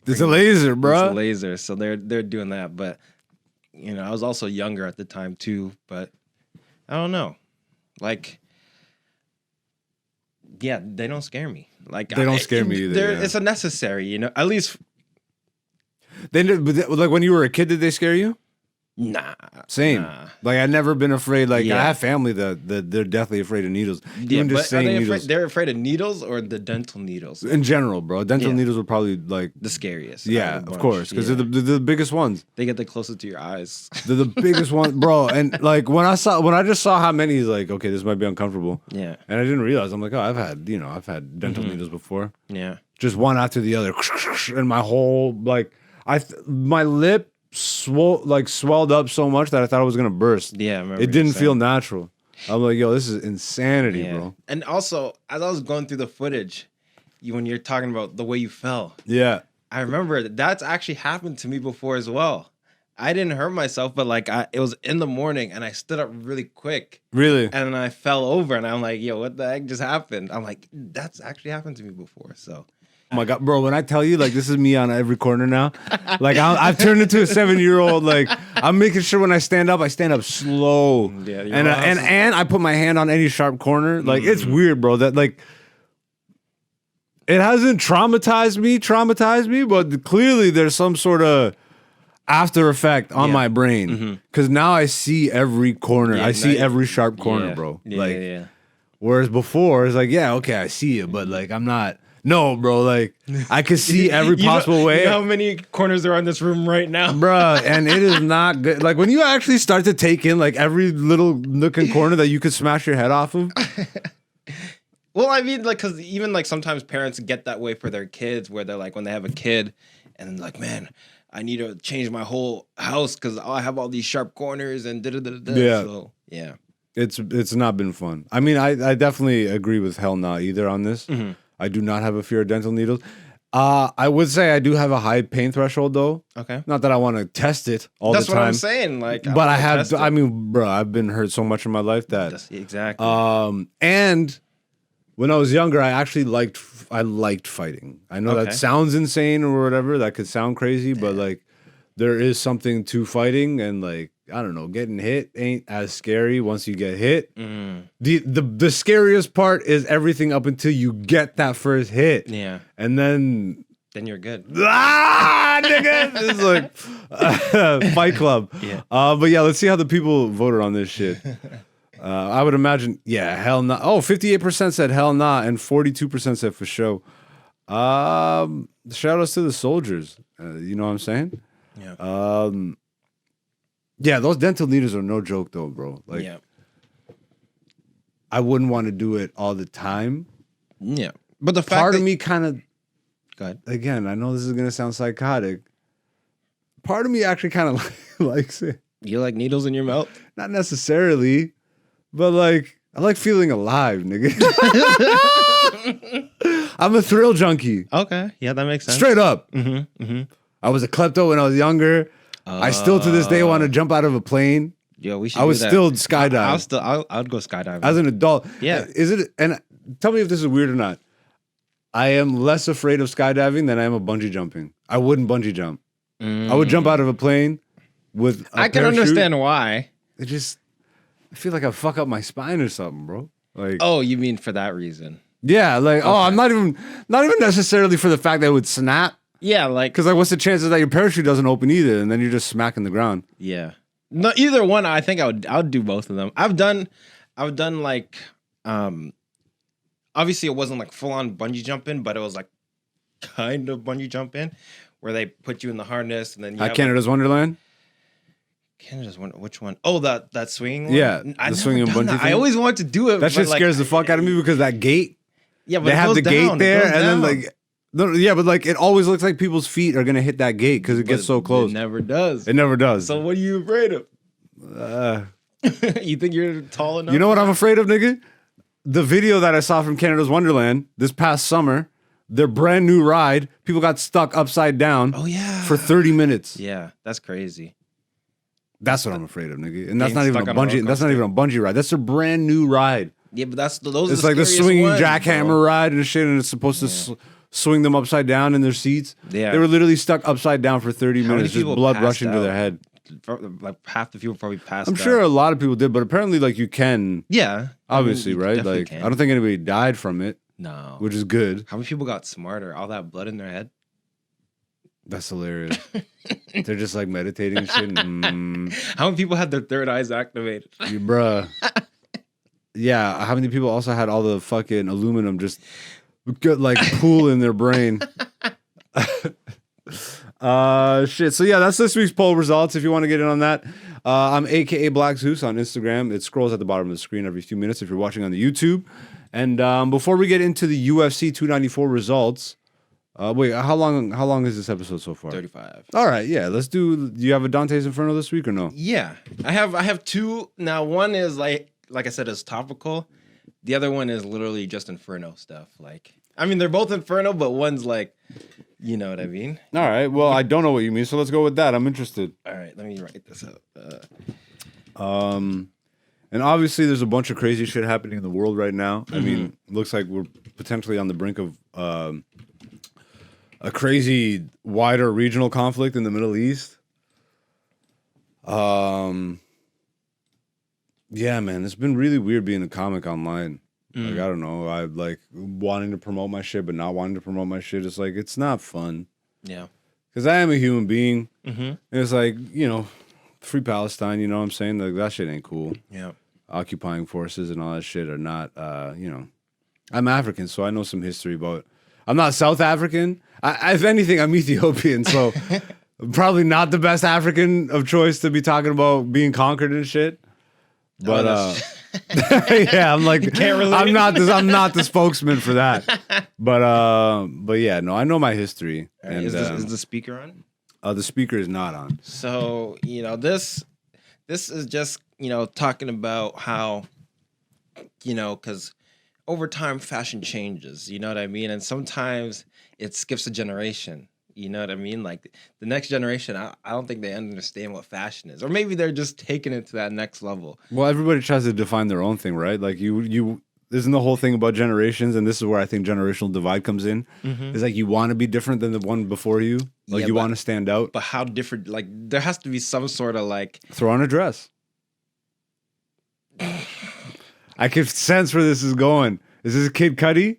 [SPEAKER 1] it's a laser, bro.
[SPEAKER 2] It's a laser, so they're doing that. But you know, I was also younger at the time too. But I don't know, like. Yeah, they don't scare me. Like
[SPEAKER 1] they don't scare me either.
[SPEAKER 2] It's a necessary, you know. At least
[SPEAKER 1] like when you were a kid, did they scare you?
[SPEAKER 2] Nah,
[SPEAKER 1] same.
[SPEAKER 2] Nah.
[SPEAKER 1] Like I never been afraid. Like I have family that they're definitely afraid of needles.
[SPEAKER 2] Yeah, but are they afraid? They're afraid of needles or the dental needles
[SPEAKER 1] in general, bro. Dental needles are probably like
[SPEAKER 2] the scariest.
[SPEAKER 1] Yeah, of course, because they're the biggest ones.
[SPEAKER 2] They get the closest to your eyes.
[SPEAKER 1] They're the biggest ones, bro. And like when I just saw how many, like, okay, this might be uncomfortable.
[SPEAKER 2] Yeah,
[SPEAKER 1] and I didn't realize. I'm like, oh, I've had dental needles before.
[SPEAKER 2] Yeah,
[SPEAKER 1] just one after the other, and my whole my lip swelled up so much that I thought it was gonna burst.
[SPEAKER 2] Yeah, I remember
[SPEAKER 1] it didn't feel natural. I'm like, yo, this is insanity, bro.
[SPEAKER 2] And also, as I was going through the footage, when you're talking about the way you fell, I remember that's actually happened to me before as well. I didn't hurt myself, but like it was in the morning, and I stood up really quick.
[SPEAKER 1] Really?
[SPEAKER 2] And then I fell over, and I'm like, yo, what the heck just happened? I'm like, that's actually happened to me before, so.
[SPEAKER 1] Oh my God, bro, when I tell you, like, this is me on every corner now. Like, I've turned into a 7-year-old. Like, I'm making sure when I stand up slow. Yeah, and I put my hand on any sharp corner. Like, it's weird, bro. That, like, it hasn't traumatized me, but clearly there's some sort of after effect on my brain. Because now I see every corner. I see every sharp corner, bro. Whereas before, it's like, yeah, okay, I see it, but, like, I'm not... No, bro, like, I could see every possible way.
[SPEAKER 2] You know how many corners there are in this room right now?
[SPEAKER 1] Bruh, and it is not good. Like, when you actually start to take in, like, every little nook and corner that you could smash your head off of.
[SPEAKER 2] Well, I mean, like, because even, like, sometimes parents get that way for their kids, where they're, like, when they have a kid, and like, man, I need to change my whole house because I have all these sharp corners and da-da-da-da.
[SPEAKER 1] Yeah.
[SPEAKER 2] So, yeah.
[SPEAKER 1] It's not been fun. I mean, I definitely agree with hell nah either on this. I do not have a fear of dental needles. I would say I do have a high pain threshold, though. Okay. Not that I want to test it all the time. That's what I'm
[SPEAKER 2] saying. Like,
[SPEAKER 1] but I have. I mean, bro, I've been hurt so much in my life that
[SPEAKER 2] exactly.
[SPEAKER 1] And when I was younger, I actually liked fighting. I know that sounds insane or whatever. That could sound crazy, but like, there is something to fighting, and like, I don't know, getting hit ain't as scary once you get hit. The scariest part is everything up until you get that first hit. Yeah. And then
[SPEAKER 2] you're good.
[SPEAKER 1] Nigga! It's like Fight Club. Yeah. But yeah, let's see how the people voted on this shit. I would imagine, hell nah. Oh, 58% said hell nah, and 42% said for show. Shout outs to the soldiers. You know what I'm saying? Yeah. Yeah, those dental needles are no joke, though, bro. Like, I wouldn't want to do it all the time.
[SPEAKER 2] Yeah, but the
[SPEAKER 1] part of me kind of,
[SPEAKER 2] go ahead.
[SPEAKER 1] Again, I know this is gonna sound psychotic. Part of me actually kind of likes it.
[SPEAKER 2] You like needles in your mouth?
[SPEAKER 1] Not necessarily, but like I like feeling alive, nigga. I'm a thrill junkie.
[SPEAKER 2] Okay, yeah, that makes sense.
[SPEAKER 1] Straight up. I was a klepto when I was younger. I still to this day want to jump out of a plane.
[SPEAKER 2] Yo, we should.
[SPEAKER 1] I was still skydiving.
[SPEAKER 2] I'd go skydiving
[SPEAKER 1] as an adult.
[SPEAKER 2] Yeah.
[SPEAKER 1] Is it? And tell me if this is weird or not. I am less afraid of skydiving than I am of bungee jumping. I wouldn't bungee jump. I would jump out of a plane with. I
[SPEAKER 2] can understand why.
[SPEAKER 1] I feel like I fuck up my spine or something, bro. Like.
[SPEAKER 2] Oh, you mean for that reason?
[SPEAKER 1] Yeah. Like. Okay. Oh, I'm not even necessarily for the fact that it would snap.
[SPEAKER 2] Yeah, like,
[SPEAKER 1] because like, what's the chances that your parachute doesn't open either, and then you're just smacking the ground?
[SPEAKER 2] Yeah, no, either one. I think I would do both of them. I've done like, obviously it wasn't like full on bungee jumping, but it was like kind of bungee jumping, where they put you in the harness and then you
[SPEAKER 1] Canada's Wonderland.
[SPEAKER 2] Canada's Wonderland. Which one? Oh, that swinging one.
[SPEAKER 1] Yeah, the swinging bungee thing.
[SPEAKER 2] I always wanted to do it.
[SPEAKER 1] That shit scares the fuck out of me because that gate.
[SPEAKER 2] Yeah, but
[SPEAKER 1] they have the gate there, and then like. No, yeah, but like it always looks like people's feet are gonna hit that gate because it gets so close.
[SPEAKER 2] It never does.
[SPEAKER 1] It never does.
[SPEAKER 2] So what are you afraid of? You think you're tall enough?
[SPEAKER 1] You know what I'm afraid of, nigga? the video that I saw from Canada's Wonderland this past summer, their brand new ride, people got stuck upside down.
[SPEAKER 2] Oh yeah,
[SPEAKER 1] for 30 minutes.
[SPEAKER 2] Yeah, that's crazy.
[SPEAKER 1] That's what I'm afraid of, nigga. And that's not
[SPEAKER 2] Getting
[SPEAKER 1] even a
[SPEAKER 2] stuck on a
[SPEAKER 1] bungee.
[SPEAKER 2] roller
[SPEAKER 1] That's not even a bungee ride. That's a brand new ride.
[SPEAKER 2] Yeah, but those.
[SPEAKER 1] It's
[SPEAKER 2] are
[SPEAKER 1] like the
[SPEAKER 2] scariest
[SPEAKER 1] swinging
[SPEAKER 2] ones,
[SPEAKER 1] jackhammer
[SPEAKER 2] bro.
[SPEAKER 1] ride and shit, and it's supposed to swing them upside down in their seats.
[SPEAKER 2] Yeah.
[SPEAKER 1] They were literally stuck upside down for 30
[SPEAKER 2] How many
[SPEAKER 1] minutes, just
[SPEAKER 2] people
[SPEAKER 1] blood
[SPEAKER 2] passed
[SPEAKER 1] rushing to their
[SPEAKER 2] out?
[SPEAKER 1] head.
[SPEAKER 2] Like half the people probably passed.
[SPEAKER 1] I'm
[SPEAKER 2] out.
[SPEAKER 1] sure a lot of people did, but apparently, like, you can,
[SPEAKER 2] Yeah,
[SPEAKER 1] obviously,
[SPEAKER 2] I mean, you
[SPEAKER 1] right?
[SPEAKER 2] definitely
[SPEAKER 1] Like,
[SPEAKER 2] can.
[SPEAKER 1] I don't think anybody died from it,
[SPEAKER 2] No.
[SPEAKER 1] which is good.
[SPEAKER 2] How many people got smarter? All that blood in their head.
[SPEAKER 1] That's hilarious. They're just like meditating and shit.
[SPEAKER 2] How many people had their third eyes activated?
[SPEAKER 1] Bruh. Yeah, how many people also had all the fucking aluminum just like pool in their brain? Shit. So yeah, that's this week's poll results. If you want to get in on that, I'm AKA Black Zeus on Instagram. It scrolls at the bottom of the screen every few minutes if you're watching on the YouTube. And before we get into the UFC 294 results, wait, how long is this episode so far?
[SPEAKER 2] 35.
[SPEAKER 1] All right, yeah. Do you have a Dantes Inferno this week or no?
[SPEAKER 2] Yeah, I have two now. One is like I said, is topical. The other one is literally just Inferno stuff. Like, I mean, they're both Inferno, but one's like, you know what I mean.
[SPEAKER 1] All right. Well, I don't know what you mean, so let's go with that. I'm interested.
[SPEAKER 2] All right, let me write this out.
[SPEAKER 1] And obviously, there's a bunch of crazy shit happening in the world right now. I mean, it looks like we're potentially on the brink of a crazy wider regional conflict in the Middle East. Yeah, man, it's been really weird being a comic online. Like, I don't know, I like wanting to promote my shit, but not wanting to promote my shit. It's like, it's not fun.
[SPEAKER 2] Yeah.
[SPEAKER 1] Because I am a human being.
[SPEAKER 2] Mm-hmm.
[SPEAKER 1] And it's like, you know, free Palestine, you know what I'm saying? Like, that shit ain't cool.
[SPEAKER 2] Yeah.
[SPEAKER 1] Occupying forces and all that shit are not, you know. I'm African, so I know some history about. I'm not South African. If anything, I'm Ethiopian, so probably not the best African of choice to be talking about being conquered and shit. But yeah, I'm like, I'm not the spokesman for that. But yeah, no, I know my history.
[SPEAKER 2] Right,
[SPEAKER 1] and
[SPEAKER 2] is the speaker on?
[SPEAKER 1] The speaker is not on.
[SPEAKER 2] So, you know, this is just, you know, talking about how, you know, because over time fashion changes, you know what I mean? And sometimes it skips a generation, you know what I mean? Like the next generation, I don't think they understand what fashion is. Or maybe they're just taking it to that next level.
[SPEAKER 1] Well, everybody tries to define their own thing, right? Like you isn't the whole thing about generations, and this is where I think generational divide comes in. It's like you want to be different than the one before you. Like you want to stand out.
[SPEAKER 2] But how different? Like there has to be some sort of like
[SPEAKER 1] throw on a dress. I can sense where this is going. Is this Kid Cudi?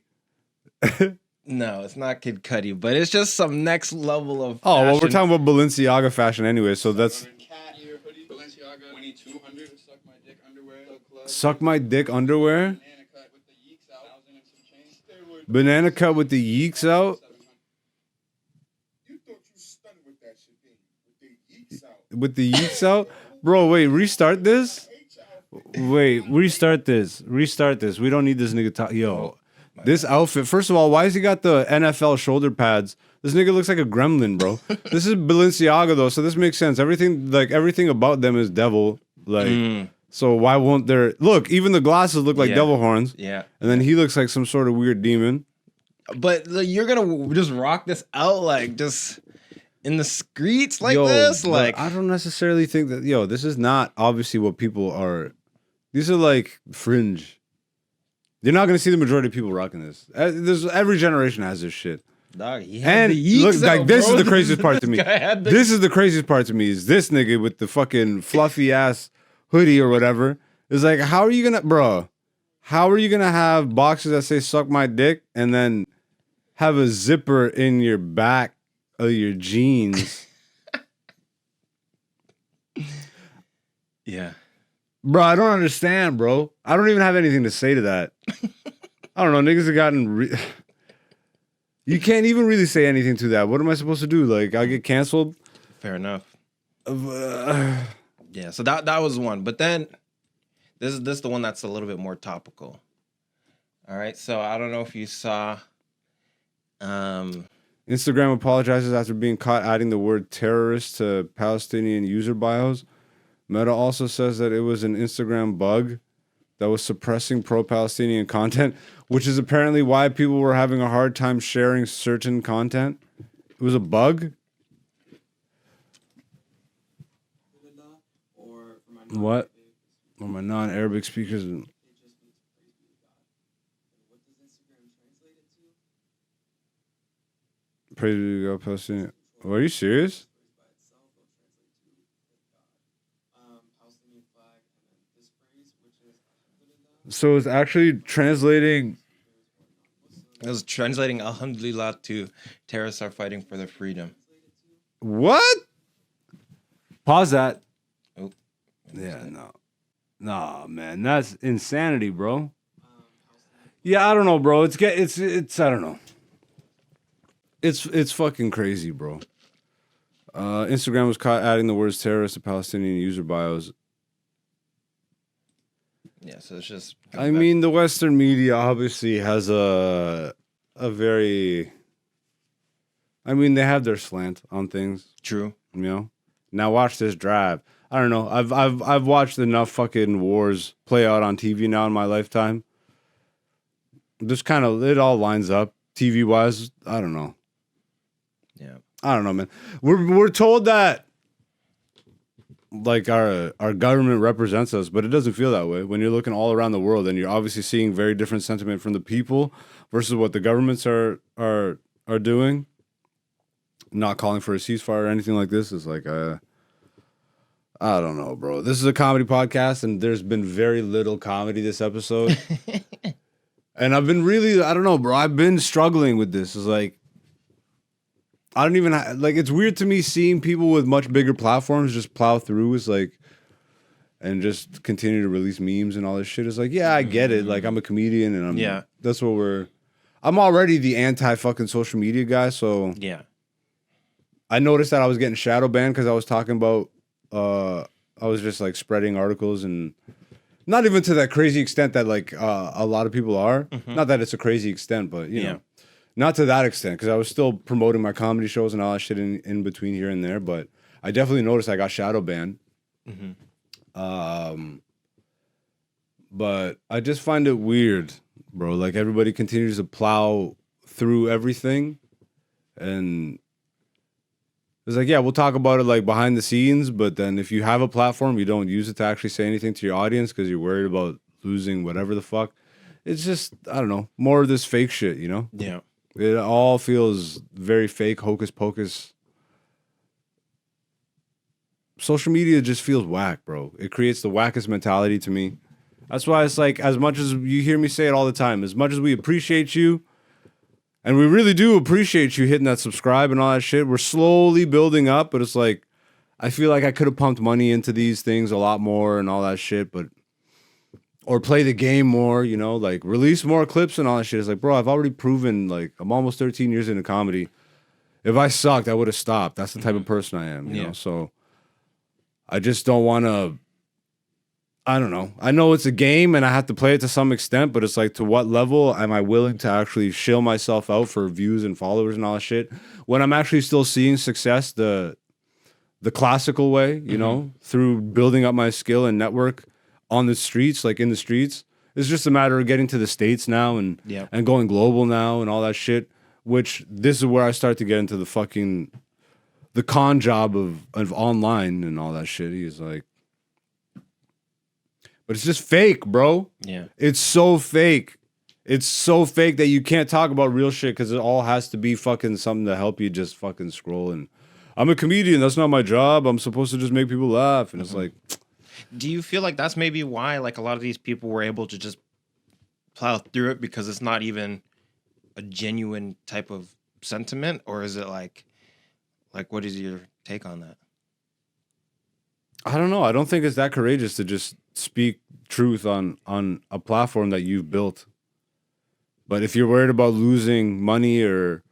[SPEAKER 2] No, it's not Kid Cudi, but it's just some next level of.
[SPEAKER 1] Oh, well, we're
[SPEAKER 2] fashion.
[SPEAKER 1] talking about Balenciaga fashion anyway, so that's.
[SPEAKER 3] Balenciaga 2200 suck my dick underwear.
[SPEAKER 1] Suck my dick underwear.
[SPEAKER 3] Banana cut with the yeeks out.
[SPEAKER 1] Banana cut with the yeeks out.
[SPEAKER 3] You thought you stunned with that shit, didn't you? With the yeeks out.
[SPEAKER 1] With the yeeks out, bro. Wait, restart this. Wait, restart this. Restart this. We don't need this nigga talk. Yo, this outfit. First of all, why has he got the NFL shoulder pads? This nigga looks like a gremlin, bro. This is Balenciaga though, so this makes sense. Everything about them is devil. Like, so why won't there? Look, even the glasses look like devil horns.
[SPEAKER 2] Yeah,
[SPEAKER 1] and then he looks like some sort of weird demon.
[SPEAKER 2] but like, you're gonna just rock this out like just in the streets like
[SPEAKER 1] Yo,
[SPEAKER 2] this,
[SPEAKER 1] but
[SPEAKER 2] like
[SPEAKER 1] I don't necessarily think that. Yo, this is not obviously what people are. These are like fringe. You're not gonna see the majority of people rocking this. Every generation has this shit.
[SPEAKER 2] Dog, he had
[SPEAKER 1] And
[SPEAKER 2] the yeeks
[SPEAKER 1] look, like
[SPEAKER 2] out,
[SPEAKER 1] this
[SPEAKER 2] bro.
[SPEAKER 1] is the craziest part to me.
[SPEAKER 2] This guy had the-
[SPEAKER 1] This is the craziest part to me. Is this nigga with the fucking fluffy ass hoodie or whatever? Is like, how are you gonna, bro? How are you gonna have boxes that say "suck my dick" and then have a zipper in your back of your jeans?
[SPEAKER 2] Yeah.
[SPEAKER 1] Bro, I don't understand, bro. I don't even have anything to say to that. I don't know. Niggas have gotten. You can't even really say anything to that. What am I supposed to do? Like, I'll get canceled?
[SPEAKER 2] Fair enough. Yeah, so that was one. But then this is the one that's a little bit more topical. All right, so I don't know if you saw.
[SPEAKER 1] Instagram apologizes after being caught adding the word terrorist to Palestinian user bios. Meta also says that it was an Instagram bug that was suppressing pro-Palestinian content, which is apparently why people were having a hard time sharing certain content. It was a bug. What? Or my non-Arabic speakers. Praise be to God, Palestinian. Are you serious? So it's actually translating.
[SPEAKER 2] It was translating Alhamdulillah to terrorists are fighting for their freedom.
[SPEAKER 1] What? Pause that.
[SPEAKER 2] Oh.
[SPEAKER 1] Yeah, no. Nah, man. That's insanity, bro. Yeah, I don't know, bro. It's I don't know. It's fucking crazy, bro. Instagram was caught adding the words terrorist to Palestinian user bios.
[SPEAKER 2] Yeah, so it's just.
[SPEAKER 1] I mean, the Western media obviously has a very. I mean, they have their slant on things.
[SPEAKER 2] True.
[SPEAKER 1] You know. Now watch this drive. I don't know. I've watched enough fucking wars play out on TV now in my lifetime. Just kind of it all lines up TV wise. I don't know.
[SPEAKER 2] Yeah.
[SPEAKER 1] I don't know, man. We're told that like our government represents us, but it doesn't feel that way when you're looking all around the world and you're obviously seeing very different sentiment from the people versus what the governments are doing. Not calling for a ceasefire or anything like this is like I don't know, bro. This is a comedy podcast, and there's been very little comedy this episode. And I've been really, I don't know, bro. I've been struggling with this. It's like, I don't even, like, it's weird to me seeing people with much bigger platforms just plow through. It's like, and just continue to release memes and all this shit. It's like, yeah, I get it. Like, I'm a comedian, and that's what I'm already the anti-fucking social media guy, so.
[SPEAKER 2] Yeah.
[SPEAKER 1] I noticed that I was getting shadow banned because I was talking about, I was just like spreading articles and not even to that crazy extent that like a lot of people are. Mm-hmm. Not that it's a crazy extent, but you know, not to that extent because I was still promoting my comedy shows and all that shit in between here and there. But I definitely noticed I got shadow banned. Mm-hmm. But I just find it weird, bro. Like everybody continues to plow through everything and. It's like, yeah, we'll talk about it like behind the scenes, but then if you have a platform, you don't use it to actually say anything to your audience because you're worried about losing whatever the fuck. It's just, I don't know, more of this fake shit, you know?
[SPEAKER 2] Yeah.
[SPEAKER 1] It all feels very fake, hocus pocus. Social media just feels whack, bro. It creates the wackest mentality to me. That's why it's like, as much as you hear me say it all the time, as much as we appreciate you, and we really do appreciate you hitting that subscribe and all that shit. We're slowly building up, but it's like, I feel like I could have pumped money into these things a lot more and all that shit, but, or play the game more, you know, like release more clips and all that shit. It's like, bro, I've already proven, like, I'm almost 13 years into comedy. If I sucked, I would have stopped. That's the type of person I am, you know? So I just don't want to, I don't know. I know it's a game and I have to play it to some extent, but it's like, to what level am I willing to actually shill myself out for views and followers and all that shit when I'm actually still seeing success the classical way, you know, through building up my skill and network on the streets, like in the streets. It's just a matter of getting to the States now and going global now and all that shit, which this is where I start to get into the con job of online and all that shit. He's like, but it's just fake, bro.
[SPEAKER 2] Yeah.
[SPEAKER 1] It's so fake. It's so fake that you can't talk about real shit because it all has to be fucking something to help you just fucking scroll. And I'm a comedian. That's not my job. I'm supposed to just make people laugh. And it's like.
[SPEAKER 2] Do you feel like that's maybe why like a lot of these people were able to just plow through it because it's not even a genuine type of sentiment? Or is it like what is your take on that?
[SPEAKER 1] I don't know. I don't think it's that courageous to just speak truth on a platform that you've built. But if you're worried about losing money or,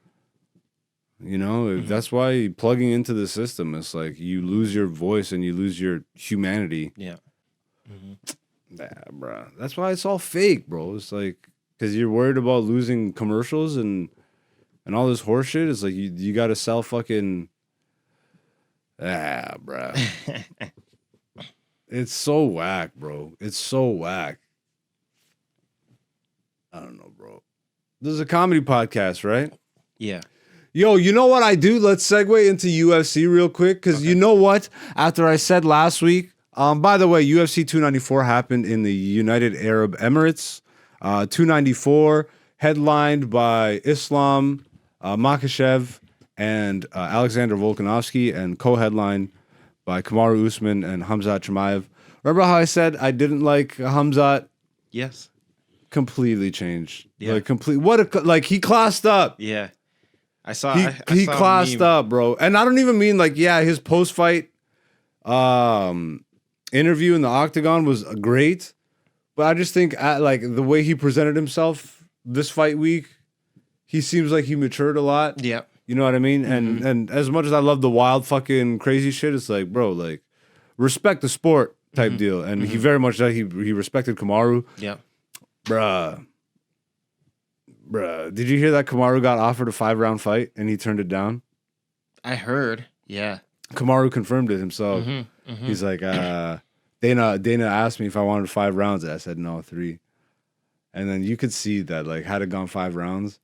[SPEAKER 1] you know, that's why plugging into the system, it's like you lose your voice and you lose your humanity.
[SPEAKER 2] Yeah.
[SPEAKER 1] Nah, bro. That's why it's all fake, bro. It's like, because you're worried about losing commercials and all this horse shit. It's like you got to sell fucking... bro. It's so whack, bro. It's so whack. This is a comedy podcast, right?
[SPEAKER 2] Yeah.
[SPEAKER 1] Yo, you know what I do? Let's segue into UFC real quick, because you know what? After I said last week, by the way, UFC 294 happened in the United Arab Emirates. 294 headlined by Islam Makhachev and Alexander Volkanovski, and co-headlined by Kamaru Usman and Khamzat Chimaev. Remember how I said I didn't like Khamzat?
[SPEAKER 2] Yes.
[SPEAKER 1] Completely changed.
[SPEAKER 2] Yeah.
[SPEAKER 1] Like he classed up.
[SPEAKER 2] Yeah. I saw
[SPEAKER 1] He
[SPEAKER 2] I saw a
[SPEAKER 1] classed
[SPEAKER 2] meme.
[SPEAKER 1] up, bro. And I don't even mean like, yeah, his post-fight interview in the Octagon was great, but I just think like the way he presented himself this fight week, he seems like he matured a lot.
[SPEAKER 2] Yeah.
[SPEAKER 1] You know what I mean? And as much as I love the wild fucking crazy shit, it's like, bro, like respect the sport type deal. And he very much he respected Kamaru.
[SPEAKER 2] Yeah.
[SPEAKER 1] Bruh, did you hear that Kamaru got offered a 5-round fight and he turned it down?
[SPEAKER 2] I heard. Yeah.
[SPEAKER 1] Kamaru confirmed it himself.
[SPEAKER 2] Mm-hmm.
[SPEAKER 1] He's like, Dana asked me if I wanted 5 rounds. I said no, 3. And then you could see that, like, had it gone 5 rounds,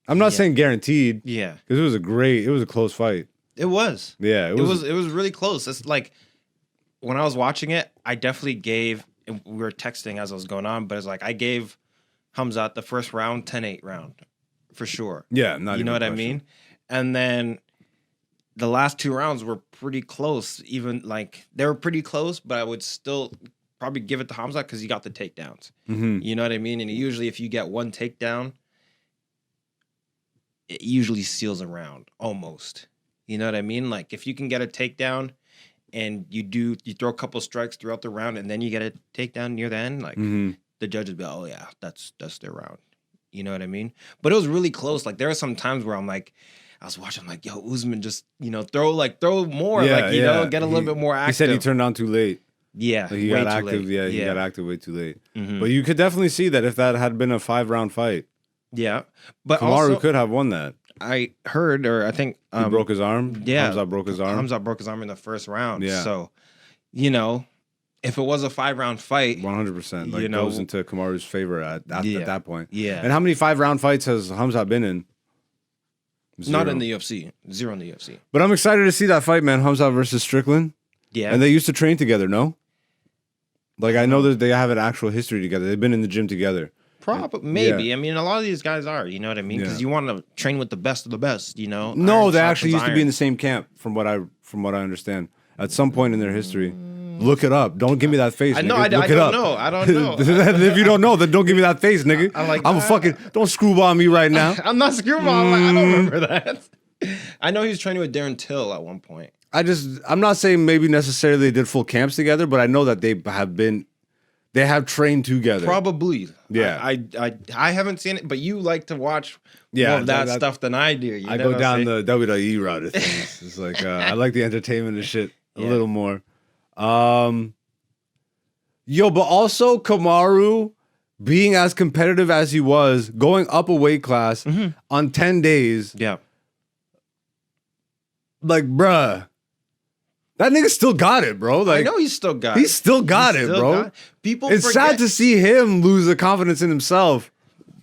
[SPEAKER 1] I'm not saying guaranteed,
[SPEAKER 2] Yeah.
[SPEAKER 1] because it was a close fight.
[SPEAKER 2] It was.
[SPEAKER 1] Yeah,
[SPEAKER 2] It was really close. It's like when I was watching it, I definitely gave, and we were texting as I was going on, but it's like I gave Khamzat the first round 10-8 round for sure.
[SPEAKER 1] Yeah, not
[SPEAKER 2] you
[SPEAKER 1] even
[SPEAKER 2] know
[SPEAKER 1] a
[SPEAKER 2] what I
[SPEAKER 1] question.
[SPEAKER 2] mean? And then the last 2 rounds were pretty close. Even like they were pretty close, but I would still probably give it to Khamzat because he got the takedowns.
[SPEAKER 1] Mm-hmm.
[SPEAKER 2] You know what I mean? And usually if you get one takedown, it usually seals a round almost. You know what I mean? Like if you can get a takedown and you throw a couple strikes throughout the round and then you get a takedown near the end, like the judges be like, oh yeah, that's their round. You know what I mean? But it was really close. Like there are some times where I'm like, I was watching, I'm like, yo, Usman just, throw more, get a little bit more active.
[SPEAKER 1] He said he turned on too late.
[SPEAKER 2] Yeah,
[SPEAKER 1] Like he
[SPEAKER 2] way
[SPEAKER 1] got
[SPEAKER 2] too
[SPEAKER 1] active.
[SPEAKER 2] late.
[SPEAKER 1] Yeah, he got active way too late.
[SPEAKER 2] Mhm.
[SPEAKER 1] But you could definitely see that if that had been a 5-round fight,
[SPEAKER 2] Yeah, but
[SPEAKER 1] Kamaru
[SPEAKER 2] also
[SPEAKER 1] could have won that.
[SPEAKER 2] I heard, or I think
[SPEAKER 1] He broke his arm.
[SPEAKER 2] yeah.
[SPEAKER 1] Khamzat broke his arm.
[SPEAKER 2] Khamzat broke his arm in the first round.
[SPEAKER 1] Yeah.
[SPEAKER 2] So, if it was a 5-round fight,
[SPEAKER 1] 100%. Like
[SPEAKER 2] You know-
[SPEAKER 1] goes into Kamaru's favor at that point.
[SPEAKER 2] yeah,
[SPEAKER 1] And how many 5-round fights has Khamzat been in?
[SPEAKER 2] not
[SPEAKER 1] 0.
[SPEAKER 2] in the UFC, 0 in the UFC.
[SPEAKER 1] But I'm excited to see that fight, man. Khamzat versus Strickland.
[SPEAKER 2] Yeah,
[SPEAKER 1] And they used to train together, no? Like I know that they have an actual history together. They've been in the gym together.
[SPEAKER 2] probably maybe. I mean, a lot of these guys are. You know what I mean? Because
[SPEAKER 1] Yeah.
[SPEAKER 2] you want to train with the best of the best.
[SPEAKER 1] No,
[SPEAKER 2] Iron
[SPEAKER 1] they
[SPEAKER 2] sharpens
[SPEAKER 1] actually used to be in
[SPEAKER 2] iron.
[SPEAKER 1] the same camp, from what I understand. At some point in their history. Look it up. Don't give me that face,
[SPEAKER 2] I
[SPEAKER 1] nigga.
[SPEAKER 2] know. I
[SPEAKER 1] Look it
[SPEAKER 2] don't
[SPEAKER 1] up.
[SPEAKER 2] know. I don't know.
[SPEAKER 1] If you don't know, then don't give me that face, nigga.
[SPEAKER 2] I'm like,
[SPEAKER 1] I'm a fucking don't screwball me right now.
[SPEAKER 2] I'm not screwball. I don't remember that. I know he was training with Darren Till at one point.
[SPEAKER 1] I'm not saying maybe necessarily they did full camps together, but I know that they have trained together.
[SPEAKER 2] Probably.
[SPEAKER 1] Yeah.
[SPEAKER 2] I haven't seen it, but you like to watch
[SPEAKER 1] Yeah,
[SPEAKER 2] more of that
[SPEAKER 1] that-
[SPEAKER 2] stuff than I do. You
[SPEAKER 1] I
[SPEAKER 2] know
[SPEAKER 1] go
[SPEAKER 2] what
[SPEAKER 1] down
[SPEAKER 2] I'm
[SPEAKER 1] the WWE route of things. It's like I like the entertainment and shit a
[SPEAKER 2] Yeah.
[SPEAKER 1] little more. But also Kamaru being as competitive as he was, going up a weight class on 10 days,
[SPEAKER 2] Yeah.
[SPEAKER 1] like, bruh, that nigga still got it, bro. Like,
[SPEAKER 2] I know he's still got it.
[SPEAKER 1] he still got
[SPEAKER 2] He
[SPEAKER 1] it,
[SPEAKER 2] still
[SPEAKER 1] bro.
[SPEAKER 2] got it. People
[SPEAKER 1] It's
[SPEAKER 2] forget,
[SPEAKER 1] sad to see him lose the confidence in himself.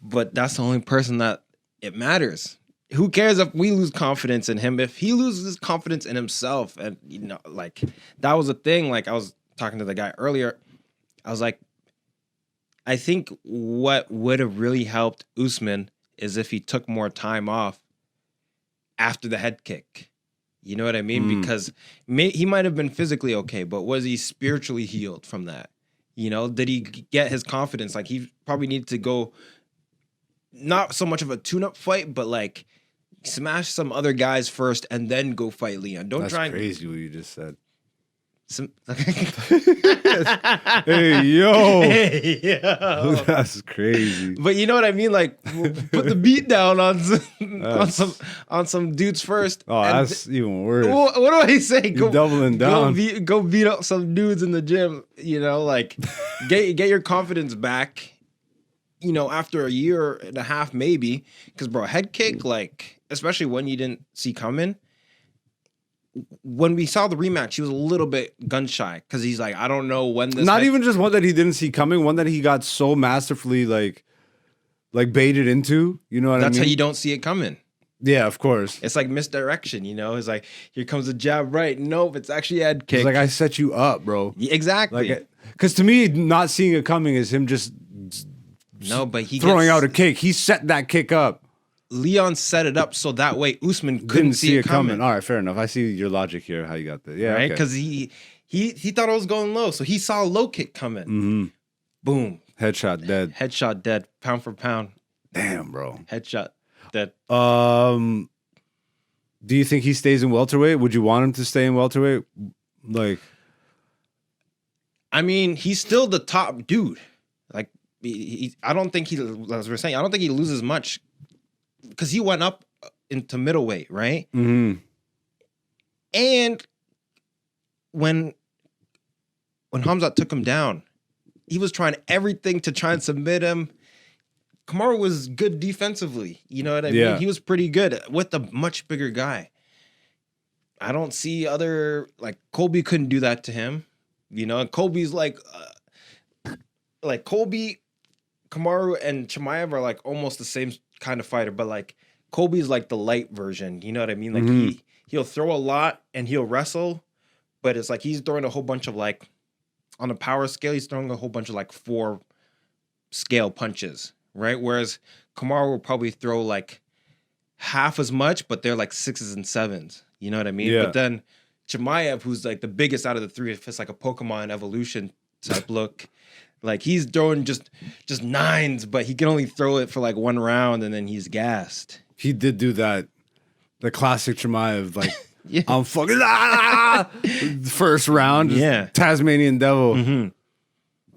[SPEAKER 2] but that's the only person that it matters. Who cares if we lose confidence in him? If he loses confidence in himself, and like that was a thing. Like I was talking to the guy earlier, I was like, I think what would have really helped Usman is if he took more time off after the head kick. You know what I mean? Because he might have been physically okay, but was he spiritually healed from that? Did he get his confidence? Like he probably needed to go, not so much of a tune-up fight, but like smash some other guys first and then go fight Leon. Don't
[SPEAKER 1] That's
[SPEAKER 2] try and
[SPEAKER 1] crazy what you just said.
[SPEAKER 2] some.
[SPEAKER 1] Hey, yo.
[SPEAKER 2] Hey, yo.
[SPEAKER 1] That's crazy.
[SPEAKER 2] But you know what I mean? Like put the beat down on some dudes first.
[SPEAKER 1] Oh,
[SPEAKER 2] and
[SPEAKER 1] that's even worse.
[SPEAKER 2] what do I say?
[SPEAKER 1] You're doubling down.
[SPEAKER 2] Go beat up some dudes in the gym. Like get your confidence back. After a year and a half, maybe, because bro, head kick, like especially when you didn't see coming. When we saw the rematch, he was a little bit gun shy because he's like, I don't know when this.
[SPEAKER 1] Not even just one that he didn't see coming, one that he got so masterfully like baited into. You know what I mean?
[SPEAKER 2] That's how you don't see it coming.
[SPEAKER 1] Yeah, of course.
[SPEAKER 2] It's like misdirection, you know? It's like, here comes a jab right. Nope, it's actually a head kick.
[SPEAKER 1] It's like, I set you up, bro.
[SPEAKER 2] Yeah, exactly.
[SPEAKER 1] Like, because to me, not seeing it coming is him just
[SPEAKER 2] no, but he
[SPEAKER 1] throwing out a kick. He set that kick up.
[SPEAKER 2] Leon set it up so that way Usman couldn't see it coming.
[SPEAKER 1] All right, fair enough. I see your logic here, how you got that. Yeah,
[SPEAKER 2] right?
[SPEAKER 1] okay.
[SPEAKER 2] Because he thought it was going low, so he saw a low kick coming.
[SPEAKER 1] Mm-hmm.
[SPEAKER 2] Boom.
[SPEAKER 1] Headshot dead.
[SPEAKER 2] Headshot dead. Pound for pound.
[SPEAKER 1] Damn, bro.
[SPEAKER 2] Headshot dead.
[SPEAKER 1] Do you think he stays in welterweight? Would you want him to stay in welterweight? Like,
[SPEAKER 2] I mean, he's still the top dude. Like, I don't think he, as we're saying, I don't think he loses much because he went up into middleweight, right?
[SPEAKER 1] mm-hmm.
[SPEAKER 2] And when Khamzat took him down, he was trying everything to try and submit him. Kamaru was good defensively. You know what I mean? He was pretty good with a much bigger guy. I don't see other, like, Colby couldn't do that to him. You know, and Colby's like Colby, Kamaru, and Chimaev are like almost the same kind of fighter, but like Colby's like the light version. You know what I mean? Like he'll throw a lot and he'll wrestle, but it's like he's throwing a whole bunch of like, on a power scale, he's throwing a whole bunch of like 4 scale punches. Right? Whereas Kamaru will probably throw like half as much, but they're like 6s and 7s. You know what I mean?
[SPEAKER 1] Yeah.
[SPEAKER 2] But then Chimaev, who's like the biggest out of the 3, if it's like a Pokemon evolution type look, like he's throwing just 9s, but he can only throw it for like 1 round and then he's gassed.
[SPEAKER 1] He did do that. The classic Chimaev, like,
[SPEAKER 2] Yeah.
[SPEAKER 1] I'm fucking first round, just Tasmanian devil.
[SPEAKER 2] Mm-hmm.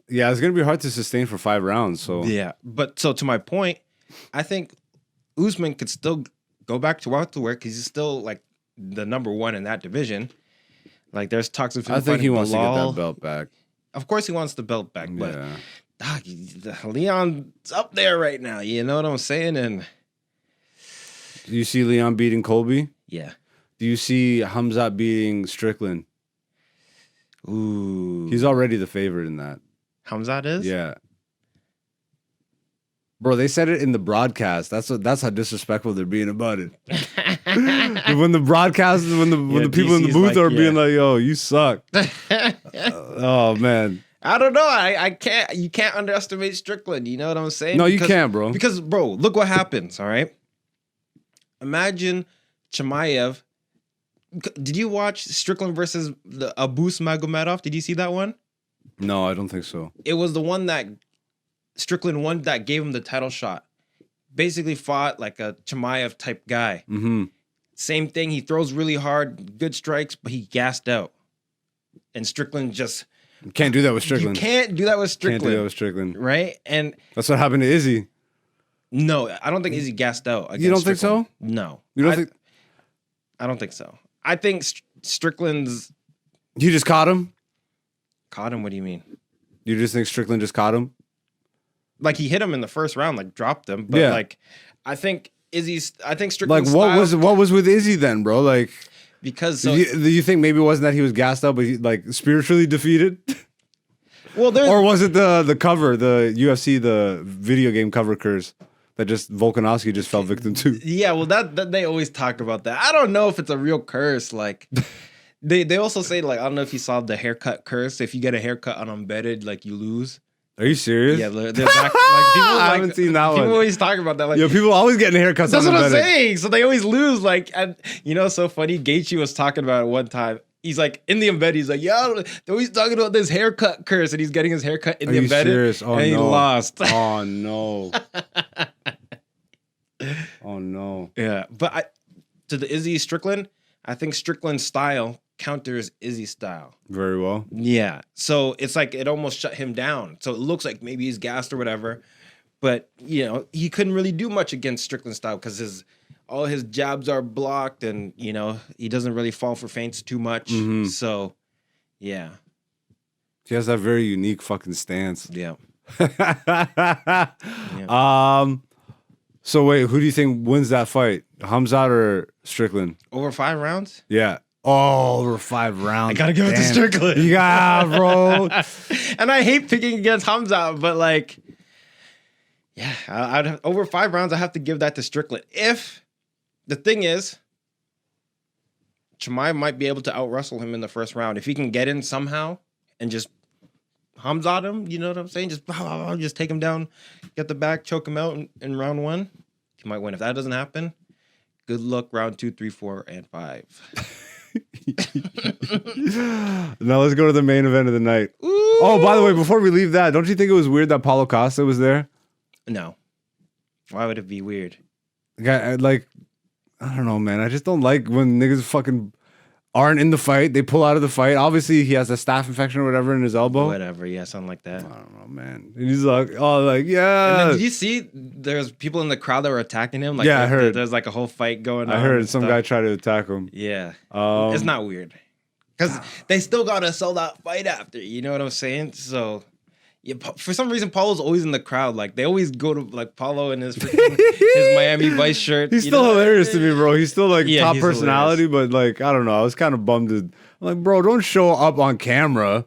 [SPEAKER 1] Yeah, it's gonna be hard to sustain for 5 rounds. So
[SPEAKER 2] yeah, but so to my point, I think Usman could still go back to welterweight because he's still like the number 1 in that division. Like there's talks of him
[SPEAKER 1] I think he wants to get
[SPEAKER 2] Bilal.
[SPEAKER 1] that belt back.
[SPEAKER 2] Of course, he wants the belt back, but
[SPEAKER 1] Yeah.
[SPEAKER 2] Leon's up there right now. You know what I'm saying? And
[SPEAKER 1] Do you see Leon beating Colby?
[SPEAKER 2] yeah,
[SPEAKER 1] Do you see Khamzat beating Strickland?
[SPEAKER 2] ooh,
[SPEAKER 1] He's already the favorite in that.
[SPEAKER 2] Khamzat is.
[SPEAKER 1] Yeah. Bro, they said it in the broadcast. That's how disrespectful they're being about it. When the broadcast, when the people in the
[SPEAKER 2] DC's
[SPEAKER 1] booth
[SPEAKER 2] like,
[SPEAKER 1] are being like, "Yo, you suck." Oh man.
[SPEAKER 2] I don't know. I can't. You can't underestimate Strickland. You know what I'm saying?
[SPEAKER 1] No, you can't, bro.
[SPEAKER 2] Because, bro, look what happens. All right. Imagine Chimaev. Did you watch Strickland versus the Abus Magomedov? Did you see that one?
[SPEAKER 1] No, I don't think so.
[SPEAKER 2] It was the one that Strickland won that gave him the title shot. Basically fought like a Chimaev type guy.
[SPEAKER 1] Mm-hmm.
[SPEAKER 2] Same thing. He throws really hard, good strikes, but he gassed out. And Strickland just
[SPEAKER 1] Can't do that with Strickland.
[SPEAKER 2] You can't do that with Strickland.
[SPEAKER 1] Can't do that with Strickland.
[SPEAKER 2] Right? And
[SPEAKER 1] That's what happened to Izzy.
[SPEAKER 2] no, I don't think Izzy gassed out.
[SPEAKER 1] You don't think so?
[SPEAKER 2] No.
[SPEAKER 1] You don't think
[SPEAKER 2] I don't think so. I think Strickland's
[SPEAKER 1] he just caught him?
[SPEAKER 2] caught him. What do you mean?
[SPEAKER 1] You just think Strickland just caught him?
[SPEAKER 2] Like he hit him in the first round, like dropped him. But like I think
[SPEAKER 1] Like
[SPEAKER 2] Strickland's
[SPEAKER 1] what was with Izzy then, bro? Like
[SPEAKER 2] because
[SPEAKER 1] do you think maybe it wasn't that he was gassed out, but he like spiritually defeated?
[SPEAKER 2] well, there's
[SPEAKER 1] Or was it the cover, the UFC, the video game cover curse that just Volkanovski just fell victim to?
[SPEAKER 2] yeah, well that they always talk about that. I don't know if it's a real curse. Like they also say like I don't know if you saw the haircut curse. If you get a haircut unembedded, like you lose.
[SPEAKER 1] Are you serious?
[SPEAKER 2] Yeah, they're back, like people.
[SPEAKER 1] I haven't seen that one.
[SPEAKER 2] People always talk about that. Like,
[SPEAKER 1] Yo, people always getting haircuts.
[SPEAKER 2] that's what I'm
[SPEAKER 1] unembedded.
[SPEAKER 2] saying. So they always lose. Like, and you know, so funny. Gaethje was talking about it one time. He's like in the embedded. He's like, yeah, they're always talking about this haircut curse, and he's getting his haircut in
[SPEAKER 1] Are
[SPEAKER 2] the
[SPEAKER 1] you
[SPEAKER 2] embedded,
[SPEAKER 1] serious? Oh,
[SPEAKER 2] and he
[SPEAKER 1] no.
[SPEAKER 2] lost.
[SPEAKER 1] Oh no. Oh no.
[SPEAKER 2] Yeah, but to the Izzy Strickland, I think Strickland's style counters Izzy's style.
[SPEAKER 1] Very well.
[SPEAKER 2] Yeah, so it's like it almost shut him down. So it looks like maybe he's gassed or whatever, but you know he couldn't really do much against Strickland's style because all his jabs are blocked, and you know he doesn't really fall for feints too much.
[SPEAKER 1] Mhm.
[SPEAKER 2] So yeah,
[SPEAKER 1] He has that very unique fucking stance.
[SPEAKER 2] yeah.
[SPEAKER 1] So wait, who do you think wins that fight? Khamzat or Strickland?
[SPEAKER 2] Over 5 rounds.
[SPEAKER 1] Yeah. Oh, over 5 rounds.
[SPEAKER 2] I gotta give it to
[SPEAKER 1] Damn.
[SPEAKER 2] Strickland.
[SPEAKER 1] Yeah, bro.
[SPEAKER 2] And I hate picking against Khamzat, but like Yeah, I'd have, over 5 rounds. I have to give that to Strickland. If the thing is, Chimaev might be able to out wrestle him in the first round if he can get in somehow and just Hamzat him. You know what I'm saying? Just take him down, get the back, choke him out in round 1. He might win. If that doesn't happen, good luck round 2, 3, 4, and 5.
[SPEAKER 1] Now let's go to the main event of the night.
[SPEAKER 2] Ooh.
[SPEAKER 1] Oh, by the way, before we leave that, don't you think it was weird that Paulo Costa was there?
[SPEAKER 2] No. Why would it be weird?
[SPEAKER 1] Like, I don't know, man. I just don't like when niggas fucking aren't in the fight. They pull out of the fight. Obviously, he has a staph infection or whatever in his elbow.
[SPEAKER 2] Whatever, yeah, something like that.
[SPEAKER 1] I don't know, man. And he's like, oh, like, yeah.
[SPEAKER 2] And then, did you see there's people in the crowd that were attacking him? Like,
[SPEAKER 1] yeah, I heard.
[SPEAKER 2] There's like a whole fight going on.
[SPEAKER 1] I heard some guy tried to attack him.
[SPEAKER 2] Yeah. It's not weird. Because they still got a sold out fight after. You know what I'm saying? So, yeah, for some reason, Paulo's always in the crowd. Like, they always go to, like, Paulo in his Miami Vice shirt.
[SPEAKER 1] He's still hilarious to me, bro. He's still, like,
[SPEAKER 2] Yeah,
[SPEAKER 1] top
[SPEAKER 2] he's
[SPEAKER 1] personality,
[SPEAKER 2] hilarious.
[SPEAKER 1] but, like, I don't know. I was kind of bummed. I'm like, bro, don't show up on camera.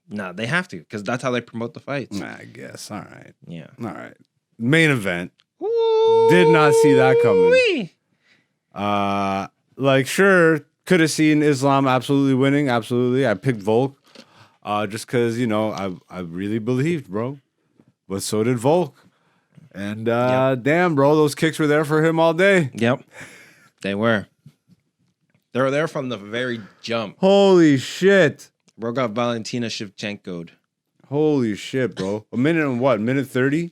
[SPEAKER 2] Nah, they have to, because that's how they promote the fights.
[SPEAKER 1] I guess. All right.
[SPEAKER 2] Yeah.
[SPEAKER 1] All right. Main event.
[SPEAKER 2] Ooh,
[SPEAKER 1] Did not see that coming. Like, sure, could have seen Islam absolutely winning. Absolutely. I picked Volk. Just because, you know, I really believed, bro. But so did Volk. And damn, bro, those kicks were there for him all day.
[SPEAKER 2] Yep. They were. They were there from the very jump.
[SPEAKER 1] Holy shit.
[SPEAKER 2] Bro got Valentina Shevchenko'd.
[SPEAKER 1] Holy shit, bro. A minute and what? Minute 30?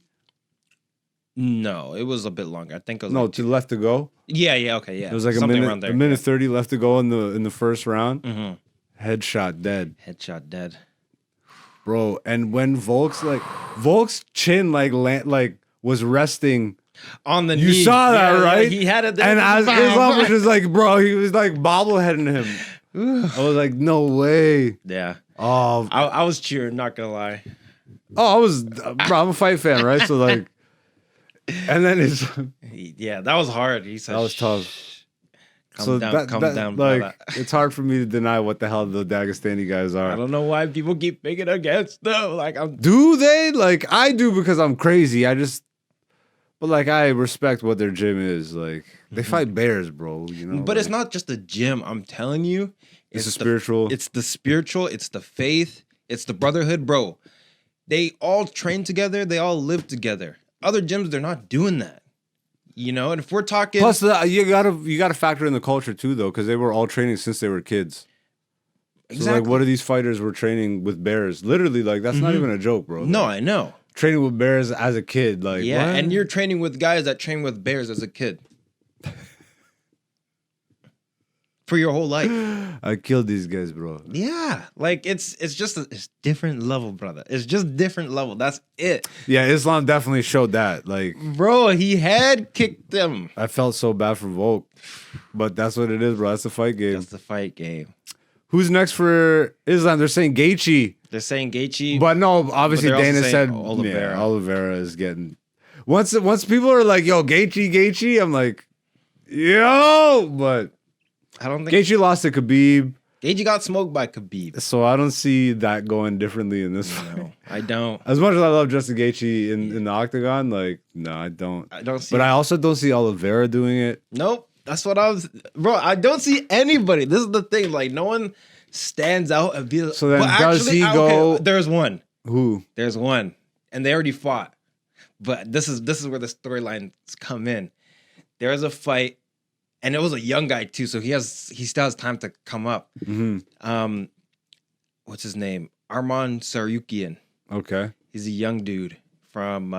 [SPEAKER 2] No, it was a bit longer. I think it was
[SPEAKER 1] No,
[SPEAKER 2] like
[SPEAKER 1] to left to go.
[SPEAKER 2] Yeah, okay, yeah.
[SPEAKER 1] It was like
[SPEAKER 2] something
[SPEAKER 1] a
[SPEAKER 2] around there.
[SPEAKER 1] minute 30 left to go in the first round.
[SPEAKER 2] Mm-hmm.
[SPEAKER 1] Headshot dead.
[SPEAKER 2] Headshot dead.
[SPEAKER 1] Bro, and when Volk's chin like was resting
[SPEAKER 2] On the
[SPEAKER 1] you
[SPEAKER 2] knee.
[SPEAKER 1] saw that,
[SPEAKER 2] Yeah,
[SPEAKER 1] right?
[SPEAKER 2] He had it there.
[SPEAKER 1] and as Islam was just like, bro, he was like bobbleheading him. I was like, no way.
[SPEAKER 2] Yeah.
[SPEAKER 1] Oh,
[SPEAKER 2] I was cheering, not gonna lie.
[SPEAKER 1] I was, bro, I'm a fight fan, right? So like, and then it's
[SPEAKER 2] Yeah, that was hard. He said
[SPEAKER 1] that was tough.
[SPEAKER 2] Calm down,
[SPEAKER 1] like
[SPEAKER 2] brother.
[SPEAKER 1] it's hard for me to deny what the hell the Dagestani guys
[SPEAKER 2] I
[SPEAKER 1] are.
[SPEAKER 2] don't know why people keep picking against them. Like
[SPEAKER 1] Do they? Like I do because I'm crazy. But like I respect what their gym is. Like they fight bears, bro. You know.
[SPEAKER 2] But it's
[SPEAKER 1] like,
[SPEAKER 2] not just the gym. I'm telling you,
[SPEAKER 1] It's the spiritual.
[SPEAKER 2] It's the spiritual. It's the faith. It's the brotherhood, bro. They all train together. They all live together. Other gyms, they're not doing that. You know, and if we're talking,
[SPEAKER 1] Plus, you gotta factor in the culture too, though, because they were all training since they were kids. So
[SPEAKER 2] exactly.
[SPEAKER 1] like, what are these fighters were training with bears? Literally, like that's not even a joke, bro.
[SPEAKER 2] No,
[SPEAKER 1] Like,
[SPEAKER 2] I know.
[SPEAKER 1] training with bears as a kid, like
[SPEAKER 2] Yeah,
[SPEAKER 1] what?
[SPEAKER 2] and you're training with guys that train with bears as a kid for your whole life.
[SPEAKER 1] I killed these guys, bro.
[SPEAKER 2] Yeah, like it's just it's different level, brother. It's just different level. That's it,
[SPEAKER 1] Yeah, Islam definitely showed that. Like,
[SPEAKER 2] bro. He had kicked them.
[SPEAKER 1] I felt so bad for Volk, but that's what it is, bro. That's the fight game.
[SPEAKER 2] That's the fight game.
[SPEAKER 1] Who's next for Islam? They're saying Gaethje,
[SPEAKER 2] They're saying Gaethje,
[SPEAKER 1] but no, obviously
[SPEAKER 2] But they're also
[SPEAKER 1] Dana
[SPEAKER 2] saying
[SPEAKER 1] said
[SPEAKER 2] Oliveira.
[SPEAKER 1] Yeah, Oliveira is getting. Once people are like, "Yo, Gaethje," I'm like, "Yo," but
[SPEAKER 2] I don't think
[SPEAKER 1] Gaethje lost to Khabib,
[SPEAKER 2] Gaethje got smoked by Khabib.
[SPEAKER 1] so I don't see that going differently in this fight.
[SPEAKER 2] No, I don't.
[SPEAKER 1] As much as I love Justin Gaethje in the octagon, like, no, I don't.
[SPEAKER 2] I don't see.
[SPEAKER 1] But I also don't see Oliveira doing it.
[SPEAKER 2] Nope. That's what I was, bro. I don't see anybody. This is the thing. Like no one stands out and be.
[SPEAKER 1] So then
[SPEAKER 2] Well,
[SPEAKER 1] does he go-
[SPEAKER 2] There's one.
[SPEAKER 1] Who?
[SPEAKER 2] There's one, and they already fought. But this is where the storylines come in. There was a fight, and it was a young guy too, so he still has time to come up.
[SPEAKER 1] Mm-hmm.
[SPEAKER 2] What's his name? Arman Sarukian.
[SPEAKER 1] Okay.
[SPEAKER 2] He's a young dude from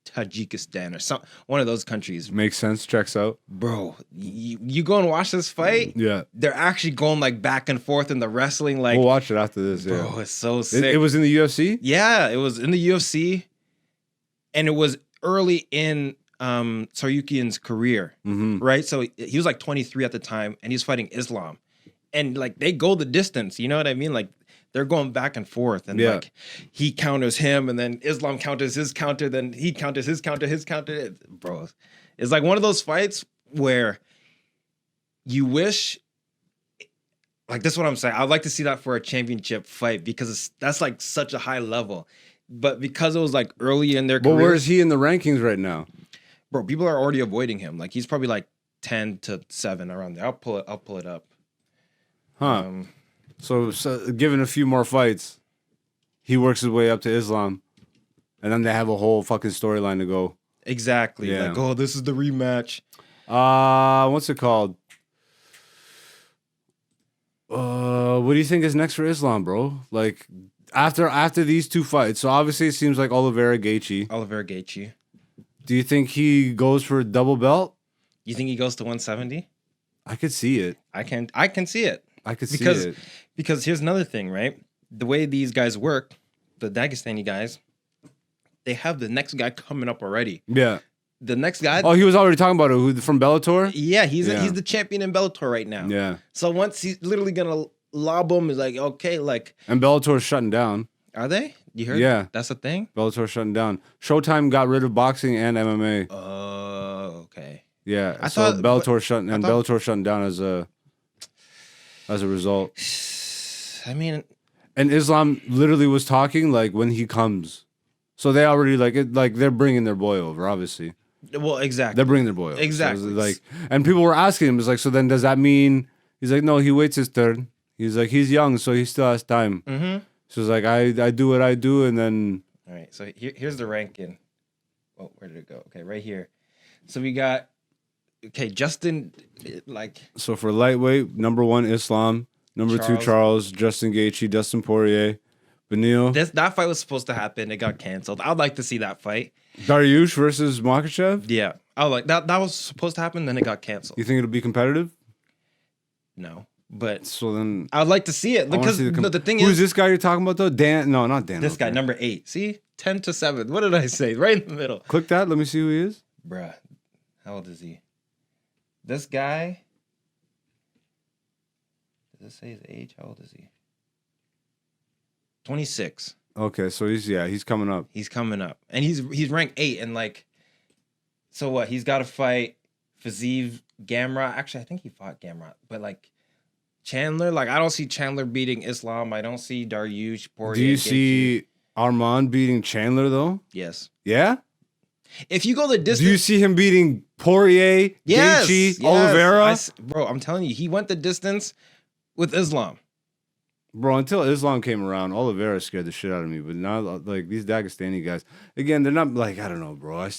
[SPEAKER 2] Tajikistan or one of those countries.
[SPEAKER 1] Makes sense. Checks out.
[SPEAKER 2] Bro, you go and watch this fight.
[SPEAKER 1] Yeah.
[SPEAKER 2] They're actually going like back and forth in the wrestling. Like,
[SPEAKER 1] We'll watch it after this. Yeah.
[SPEAKER 2] bro, it's so sick.
[SPEAKER 1] It was in the UFC?
[SPEAKER 2] Yeah, it was in the UFC, and it was early in Sarukian's career,
[SPEAKER 1] Mm-hmm.
[SPEAKER 2] right? So he was like 23 at the time, and he's fighting Islam, and like they go the distance. You know what I mean? Like they're going back and forth, and
[SPEAKER 1] Yeah.
[SPEAKER 2] like he counters him, and then Islam counters his counter, then he counters his counter, his counter. Bro, it's like one of those fights where you wish. Like, this is what I'm saying. I'd like to see that for a championship fight because that's like such a high level. but because it was like early in their
[SPEAKER 1] But
[SPEAKER 2] career,
[SPEAKER 1] where is he in the rankings right now?
[SPEAKER 2] bro, people are already avoiding him. Like he's probably like 10 to 7 around there. I'll pull it up.
[SPEAKER 1] Huh. So given a few more fights, he works his way up to Islam, and then they have a whole fucking storyline to go.
[SPEAKER 2] Exactly.
[SPEAKER 1] Yeah.
[SPEAKER 2] Like, oh, this is the rematch.
[SPEAKER 1] What's it called? What do you think is next for Islam, bro? Like after these two fights, so obviously it seems like Oliveira Gaethje. Do you think he goes for a double belt?
[SPEAKER 2] You think he goes to 170?
[SPEAKER 1] I could see it.
[SPEAKER 2] I can see it.
[SPEAKER 1] I could see it.
[SPEAKER 2] Because here's another thing, right? The way these guys work, the Dagestani guys, they have the next guy coming up already.
[SPEAKER 1] Yeah.
[SPEAKER 2] The next guy.
[SPEAKER 1] Oh, he was already talking about it. Who from Bellator?
[SPEAKER 2] Yeah, he's the champion in Bellator right now.
[SPEAKER 1] Yeah.
[SPEAKER 2] So once he's literally gonna lob him, is like, okay, like.
[SPEAKER 1] And Bellator's shutting down.
[SPEAKER 2] Are they? You heard?
[SPEAKER 1] Yeah.
[SPEAKER 2] That's the thing?
[SPEAKER 1] Bellator's shutting down. Showtime got rid of boxing and MMA.
[SPEAKER 2] Oh, okay.
[SPEAKER 1] Yeah.
[SPEAKER 2] I
[SPEAKER 1] so
[SPEAKER 2] thought-
[SPEAKER 1] Bellator shutting down as a result.
[SPEAKER 2] I mean,
[SPEAKER 1] And Islam literally was talking like when he comes. So they already like they're bringing their boy over, obviously.
[SPEAKER 2] well, exactly.
[SPEAKER 1] They're bringing their boy over.
[SPEAKER 2] Exactly.
[SPEAKER 1] So like, and people were asking him, it's like, so then does that mean he's like, no, he waits his turn. He's like, he's young, so he still has time.
[SPEAKER 2] Mm-hmm.
[SPEAKER 1] So it's like I do what I do, and then
[SPEAKER 2] All right, so here's the ranking. Oh, where did it go? Okay, right here. So we got Justin, like
[SPEAKER 1] so for lightweight, number 1 Islam, number 2 Charles, Justin Gaethje, Dustin Poirier, Beneil,
[SPEAKER 2] that fight was supposed to happen. It got canceled. I'd like to see that fight.
[SPEAKER 1] Dariush versus Makhachev.
[SPEAKER 2] Yeah, I like that. That was supposed to happen. Then it got canceled.
[SPEAKER 1] You think it'll be competitive?
[SPEAKER 2] No, but
[SPEAKER 1] So then
[SPEAKER 2] I would like to see it
[SPEAKER 1] I wanna
[SPEAKER 2] because
[SPEAKER 1] see
[SPEAKER 2] the thing
[SPEAKER 1] who's
[SPEAKER 2] is
[SPEAKER 1] this guy you're talking about though? Dan? No, not Dan.
[SPEAKER 2] this guy number 8. See, 10 to 7. What did I say? Right in the middle,
[SPEAKER 1] Click that. Let me see who he is.
[SPEAKER 2] bruh. How old is he? This guy. Does it say his age? How old is he? 26.
[SPEAKER 1] Okay, so he's coming up.
[SPEAKER 2] He's coming up, and he's ranked 8, and like, so what? He's got to fight Fazeev Gamrot. Actually, I think he fought Gamrot, but like Chandler, like I don't see Chandler beating Islam. I don't see Dariush. Poirier,
[SPEAKER 1] Do you
[SPEAKER 2] Gaethje.
[SPEAKER 1] see Armand beating Chandler though?
[SPEAKER 2] Yes.
[SPEAKER 1] Yeah.
[SPEAKER 2] If you go the distance,
[SPEAKER 1] Do you see him beating Poirier, Gaethje, Oliveira?
[SPEAKER 2] Bro, I'm telling you, he went the distance with Islam.
[SPEAKER 1] Bro, until Islam came around, Oliveira scared the shit out of me. But now, like these Dagestani guys, again, they're not like I don't know, bro. I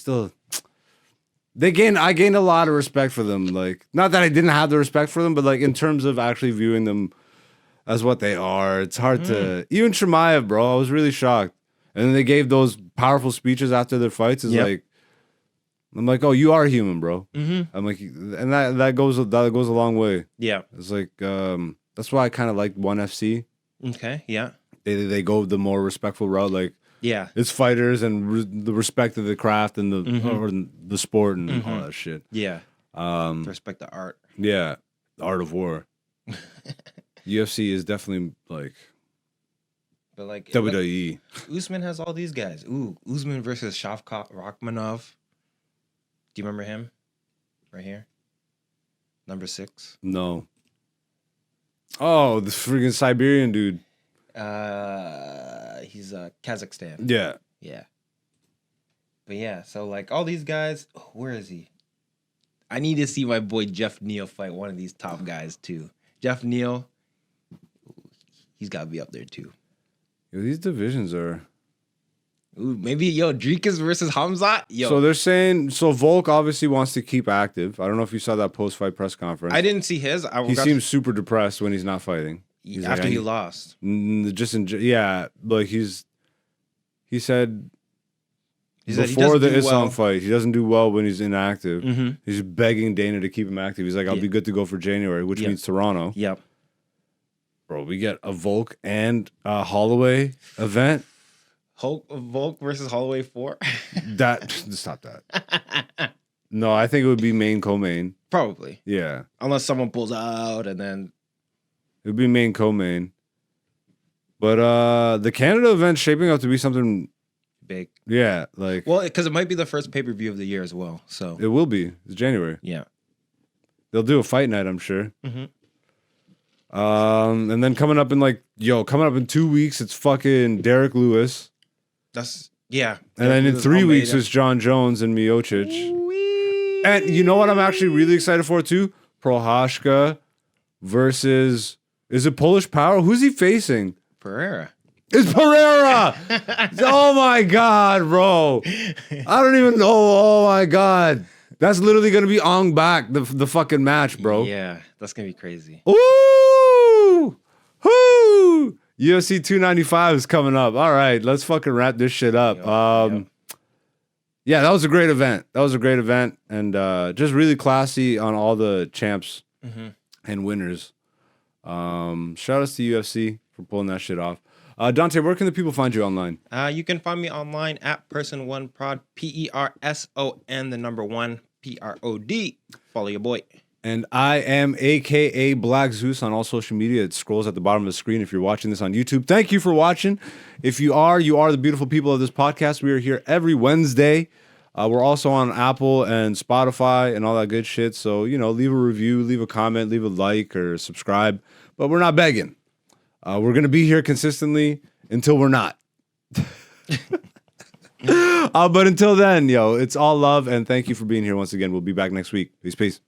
[SPEAKER 1] gained a lot of respect for them. Like, not that I didn't have the respect for them, but like in terms of actually viewing them as what they are, it's hard to. Even Chimaev, bro, I was really shocked. And then they gave those powerful speeches after their fights. It's like, I'm like, oh, you are human, bro.
[SPEAKER 2] Mm-hmm.
[SPEAKER 1] I'm like, and that goes a long way.
[SPEAKER 2] Yeah.
[SPEAKER 1] It's like, that's why I kind of like ONE FC.
[SPEAKER 2] Okay. Yeah.
[SPEAKER 1] They go the more respectful route, like
[SPEAKER 2] Yeah.
[SPEAKER 1] it's fighters and the respect of the craft and the sport and all that shit.
[SPEAKER 2] Yeah.
[SPEAKER 1] Um,
[SPEAKER 2] Respect the art.
[SPEAKER 1] yeah, the art of war. UFC is definitely like
[SPEAKER 2] But like
[SPEAKER 1] WWE.
[SPEAKER 2] Usman has all these guys. Ooh, Usman versus Shavkat Rakhmonov. Do you remember him? Right here. Number 6.
[SPEAKER 1] No. Oh, the freaking Siberian dude.
[SPEAKER 2] He's Kazakhstan.
[SPEAKER 1] Yeah.
[SPEAKER 2] Yeah. But yeah, so like all these guys, where is he? I need to see my boy Jeff Neal fight one of these top guys too. Jeff Neal, he's got to be up there too.
[SPEAKER 1] Yo, these divisions are.
[SPEAKER 2] Ooh, maybe Dricus versus Hamzat.
[SPEAKER 1] So they're saying Volk obviously wants to keep active. I don't know if you saw that post-fight press conference.
[SPEAKER 2] I didn't see his.
[SPEAKER 1] He seems super depressed when he's not fighting. He's
[SPEAKER 2] after
[SPEAKER 1] like,
[SPEAKER 2] he lost.
[SPEAKER 1] Like he said
[SPEAKER 2] He said he
[SPEAKER 1] before
[SPEAKER 2] doesn't
[SPEAKER 1] the
[SPEAKER 2] do
[SPEAKER 1] Islam
[SPEAKER 2] well.
[SPEAKER 1] fight, he doesn't do well when he's inactive.
[SPEAKER 2] Mm-hmm.
[SPEAKER 1] He's begging Dana to keep him active. He's like, I'll
[SPEAKER 2] Yeah.
[SPEAKER 1] be good to go for January, which
[SPEAKER 2] Yeah.
[SPEAKER 1] means Toronto.
[SPEAKER 2] Yep.
[SPEAKER 1] Bro, we get a Volk and a Holloway event.
[SPEAKER 2] Volk versus Holloway 4.
[SPEAKER 1] Stop that. No, I think it would be main co-main.
[SPEAKER 2] Probably.
[SPEAKER 1] Yeah.
[SPEAKER 2] Unless someone pulls out and then.
[SPEAKER 1] It would be main co-main. But the Canada event's shaping up to be something
[SPEAKER 2] Big.
[SPEAKER 1] Yeah, like
[SPEAKER 2] Well, because it might be the first pay-per-view of the year as well. So
[SPEAKER 1] it will be. It's January.
[SPEAKER 2] yeah.
[SPEAKER 1] They'll do a fight night, I'm sure.
[SPEAKER 2] Mm-hmm.
[SPEAKER 1] And then coming up in 2 weeks, it's fucking Derek Lewis
[SPEAKER 2] That's yeah.
[SPEAKER 1] And then in
[SPEAKER 2] There's
[SPEAKER 1] 3 weeks,
[SPEAKER 2] Almeida.
[SPEAKER 1] it's John Jones and Miocic.
[SPEAKER 2] Ooh-wee.
[SPEAKER 1] And you know what I'm actually really excited for too? Prohashka versus, is it Polish Power? Who's he facing?
[SPEAKER 2] Pereira.
[SPEAKER 1] It's Pereira. Oh my God, bro. I don't even know. Oh my God. That's literally going to be on back, the fucking match, bro.
[SPEAKER 2] Yeah, that's gonna be crazy.
[SPEAKER 1] Ooh. Woo. UFC 295 is coming up. All right, let's fucking wrap this shit up.
[SPEAKER 2] Yep.
[SPEAKER 1] Yeah, that was a great event. And just really classy on all the champs and winners. Shout outs to UFC for pulling that shit off. Dante, where can the people find you online?
[SPEAKER 2] You can find me online at person1prod, PERSON, the number 1, PROD. Follow your boy.
[SPEAKER 1] And I am AKA Black Zeus on all social media. It scrolls at the bottom of the screen if you're watching this on YouTube. Thank you for watching. If you are the beautiful people of this podcast. We are here every Wednesday. We're also on Apple and Spotify and all that good shit. So, leave a review, leave a comment, leave a like or subscribe. But we're not begging. We're going to be here consistently until we're not. But until then, it's all love. And thank you for being here once again. We'll be back next week. Peace.